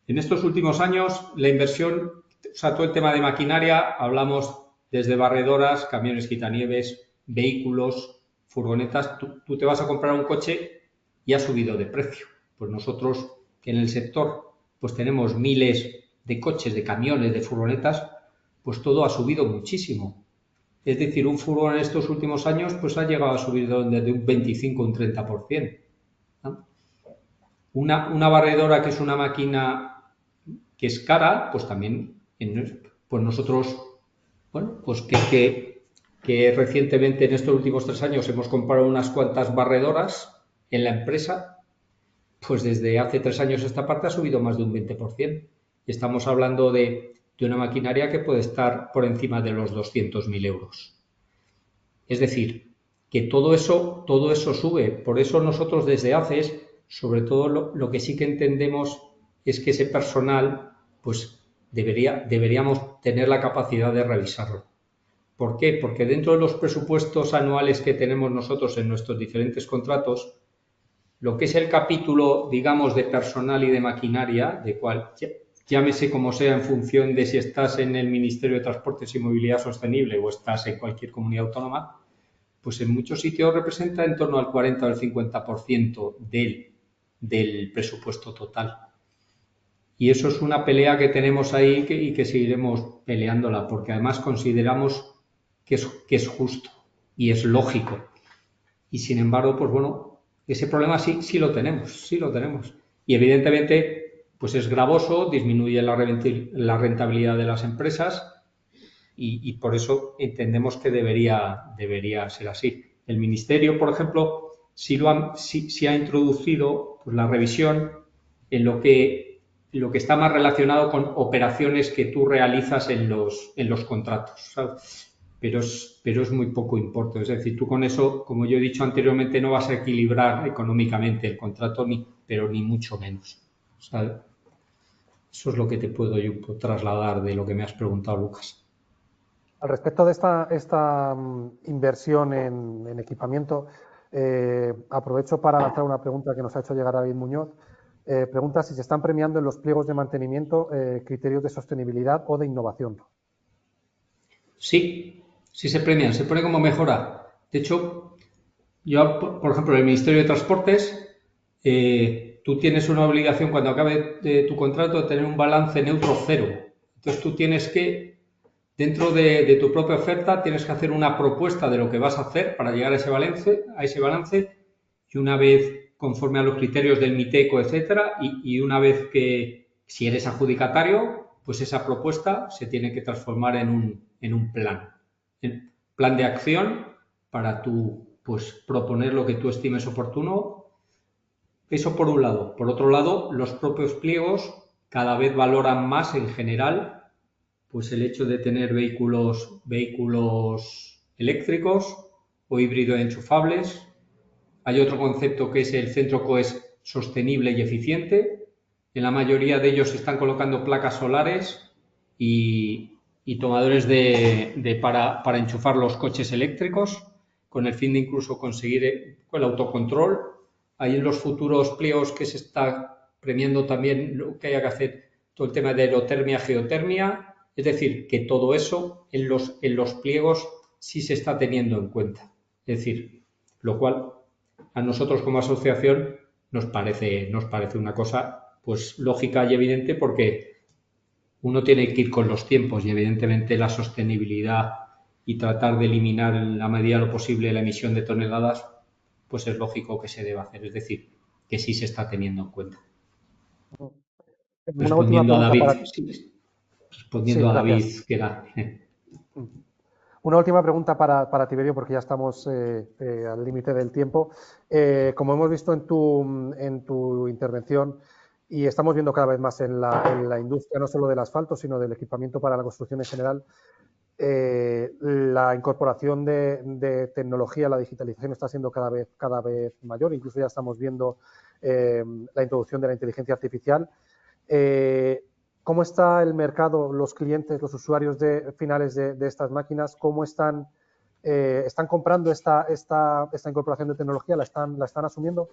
en estos últimos años la inversión, o sea, todo el tema de maquinaria, hablamos desde barredoras, camiones quitanieves, vehículos, furgonetas. Tú te vas a comprar un coche y ha subido de precio. Pues nosotros, que en el sector pues tenemos miles de coches, de camiones, de furgonetas, pues todo ha subido muchísimo. Es decir, un furgón en estos últimos años pues ha llegado a subir desde un 25 a un 30%. ¿no? Una barredora, que es una máquina que es cara, pues también, pues nosotros, bueno, pues que recientemente en estos últimos 3 años hemos comprado unas cuantas barredoras en la empresa, pues desde hace 3 años esta parte ha subido más de un 20%. Y estamos hablando de una maquinaria que puede estar por encima de los 200.000 euros. Es decir, que todo eso sube. Por eso nosotros desde ACES, sobre todo lo que sí que entendemos es que ese personal, pues deberíamos tener la capacidad de revisarlo. ¿Por qué? Porque dentro de los presupuestos anuales que tenemos nosotros en nuestros diferentes contratos, lo que es el capítulo, digamos, de personal y de maquinaria, de cual llámese como sea en función de si estás en el Ministerio de Transportes y Movilidad Sostenible o estás en cualquier comunidad autónoma, pues en muchos sitios representa en torno al 40 o al 50% del presupuesto total. Y eso es una pelea que tenemos ahí y que seguiremos peleándola, porque además consideramos que es justo y es lógico. Y sin embargo, pues bueno, ese problema sí lo tenemos. Y evidentemente, pues es gravoso, disminuye la rentabilidad de las empresas y por eso entendemos que debería ser así. El Ministerio, por ejemplo, sí ha introducido pues, la revisión en lo que está más relacionado con operaciones que tú realizas en los contratos, ¿sabes? Pero es muy poco importe. Es decir, tú con eso, como yo he dicho anteriormente, no vas a equilibrar económicamente el contrato, pero ni mucho menos, ¿sabes? Eso es lo que te puedo yo trasladar de lo que me has preguntado, Lucas. Al respecto de esta inversión en equipamiento, aprovecho para lanzar una pregunta que nos ha hecho llegar David Muñoz. Pregunta si se están premiando en los pliegos de mantenimiento criterios de sostenibilidad o de innovación. Sí se premian, se pone como mejora. De hecho, yo, por ejemplo, en el Ministerio de Transportes, tú tienes una obligación cuando acabe tu contrato de tener un balance neutro cero. Entonces tú tienes que, dentro de tu propia oferta, tienes que hacer una propuesta de lo que vas a hacer para llegar a ese balance y una vez conforme a los criterios del MITECO, etcétera, y una vez que, si eres adjudicatario, pues esa propuesta se tiene que transformar en un plan de acción para tú pues proponer lo que tú estimes oportuno. Eso por un lado. Por otro lado, los propios pliegos cada vez valoran más en general pues el hecho de tener vehículos eléctricos o híbridos enchufables. Hay otro concepto que es el centro COES sostenible y eficiente. En la mayoría de ellos se están colocando placas solares y tomadores para enchufar los coches eléctricos, con el fin de incluso conseguir el autocontrol. Hay en los futuros pliegos que se está premiando también lo que haya que hacer, todo el tema de aerotermia, geotermia, Es decir, que todo eso en los pliegos sí se está teniendo en cuenta. Es decir, lo cual a nosotros como asociación nos parece una cosa pues lógica y evidente, porque uno tiene que ir con los tiempos y evidentemente la sostenibilidad y tratar de eliminar en la medida de lo posible la emisión de toneladas, pues es lógico que se deba hacer. Es decir, que sí se está teniendo en cuenta. Una última Respondiendo a pregunta David, para... Sí, respondiendo a David, gracias. que era... Una última pregunta para Tiberio, porque ya estamos al límite del tiempo. Como hemos visto en tu intervención, y estamos viendo cada vez más en la industria, no solo del asfalto, sino del equipamiento para la construcción en general, la incorporación de tecnología, la digitalización está siendo cada vez mayor. Incluso ya estamos viendo la introducción de la inteligencia artificial. ¿Cómo está el mercado, los clientes, los usuarios finales de estas máquinas? ¿Cómo están comprando esta incorporación de tecnología? ¿La están asumiendo?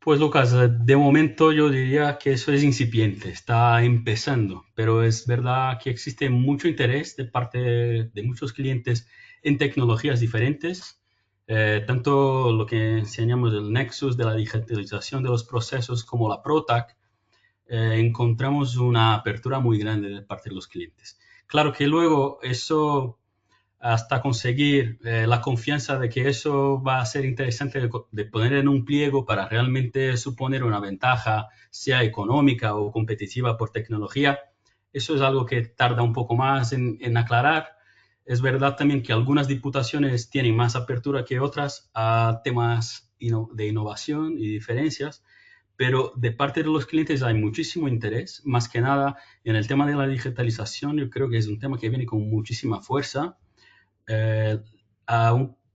Pues Lucas, de momento yo diría que eso es incipiente, está empezando, pero es verdad que existe mucho interés de parte de muchos clientes en tecnologías diferentes, tanto lo que enseñamos el Nexus de la digitalización de los procesos como la ProTac. Encontramos una apertura muy grande de parte de los clientes. Claro que luego eso, hasta conseguir la confianza de que eso va a ser interesante de poner en un pliego para realmente suponer una ventaja, sea económica o competitiva por tecnología, eso es algo que tarda un poco más en aclarar. Es verdad también que algunas diputaciones tienen más apertura que otras a temas de innovación y diferencias, pero de parte de los clientes hay muchísimo interés, más que nada en el tema de la digitalización. Yo creo que es un tema que viene con muchísima fuerza,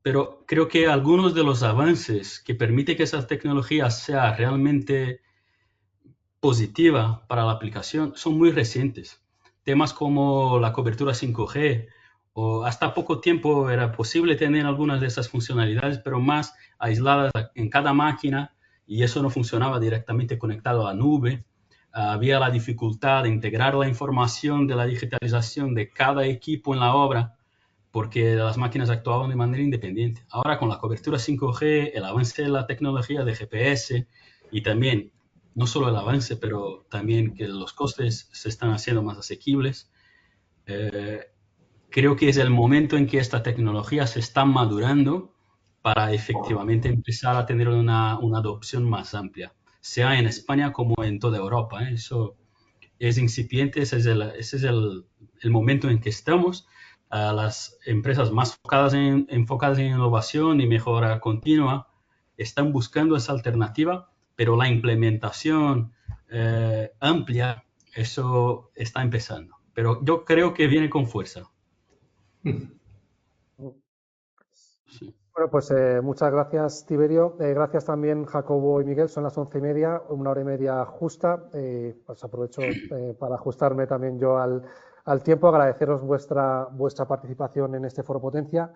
pero creo que algunos de los avances que permiten que esa tecnología sea realmente positiva para la aplicación son muy recientes. Temas como la cobertura 5G, o hasta poco tiempo era posible tener algunas de esas funcionalidades, pero más aisladas en cada máquina, y eso no funcionaba directamente conectado a la nube. Había la dificultad de integrar la información de la digitalización de cada equipo en la obra, porque las máquinas actuaban de manera independiente. Ahora con la cobertura 5G, el avance de la tecnología de GPS y también, no solo el avance, pero también que los costes se están haciendo más asequibles, creo que es el momento en que esta tecnología se está madurando para efectivamente empezar a tener una adopción más amplia, sea en España como en toda Europa. Eso es incipiente, ese es el momento en que estamos. Las empresas más enfocadas en innovación y mejora continua están buscando esa alternativa, pero la implementación amplia, eso está empezando. Pero yo creo que viene con fuerza. Sí. Bueno, pues muchas gracias, Tiberio. Gracias también, Jacobo y Miguel. Son las 11:30, 1 hora y media justa. Pues aprovecho para ajustarme también yo al tiempo. Agradeceros vuestra participación en este Foro Potencia.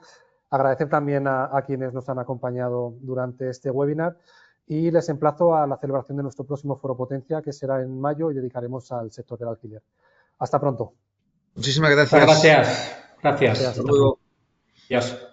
Agradecer también a quienes nos han acompañado durante este webinar y les emplazo a la celebración de nuestro próximo Foro Potencia, que será en mayo y dedicaremos al sector del alquiler. Hasta pronto. Muchísimas gracias. Gracias. Gracias. Hasta luego. Gracias.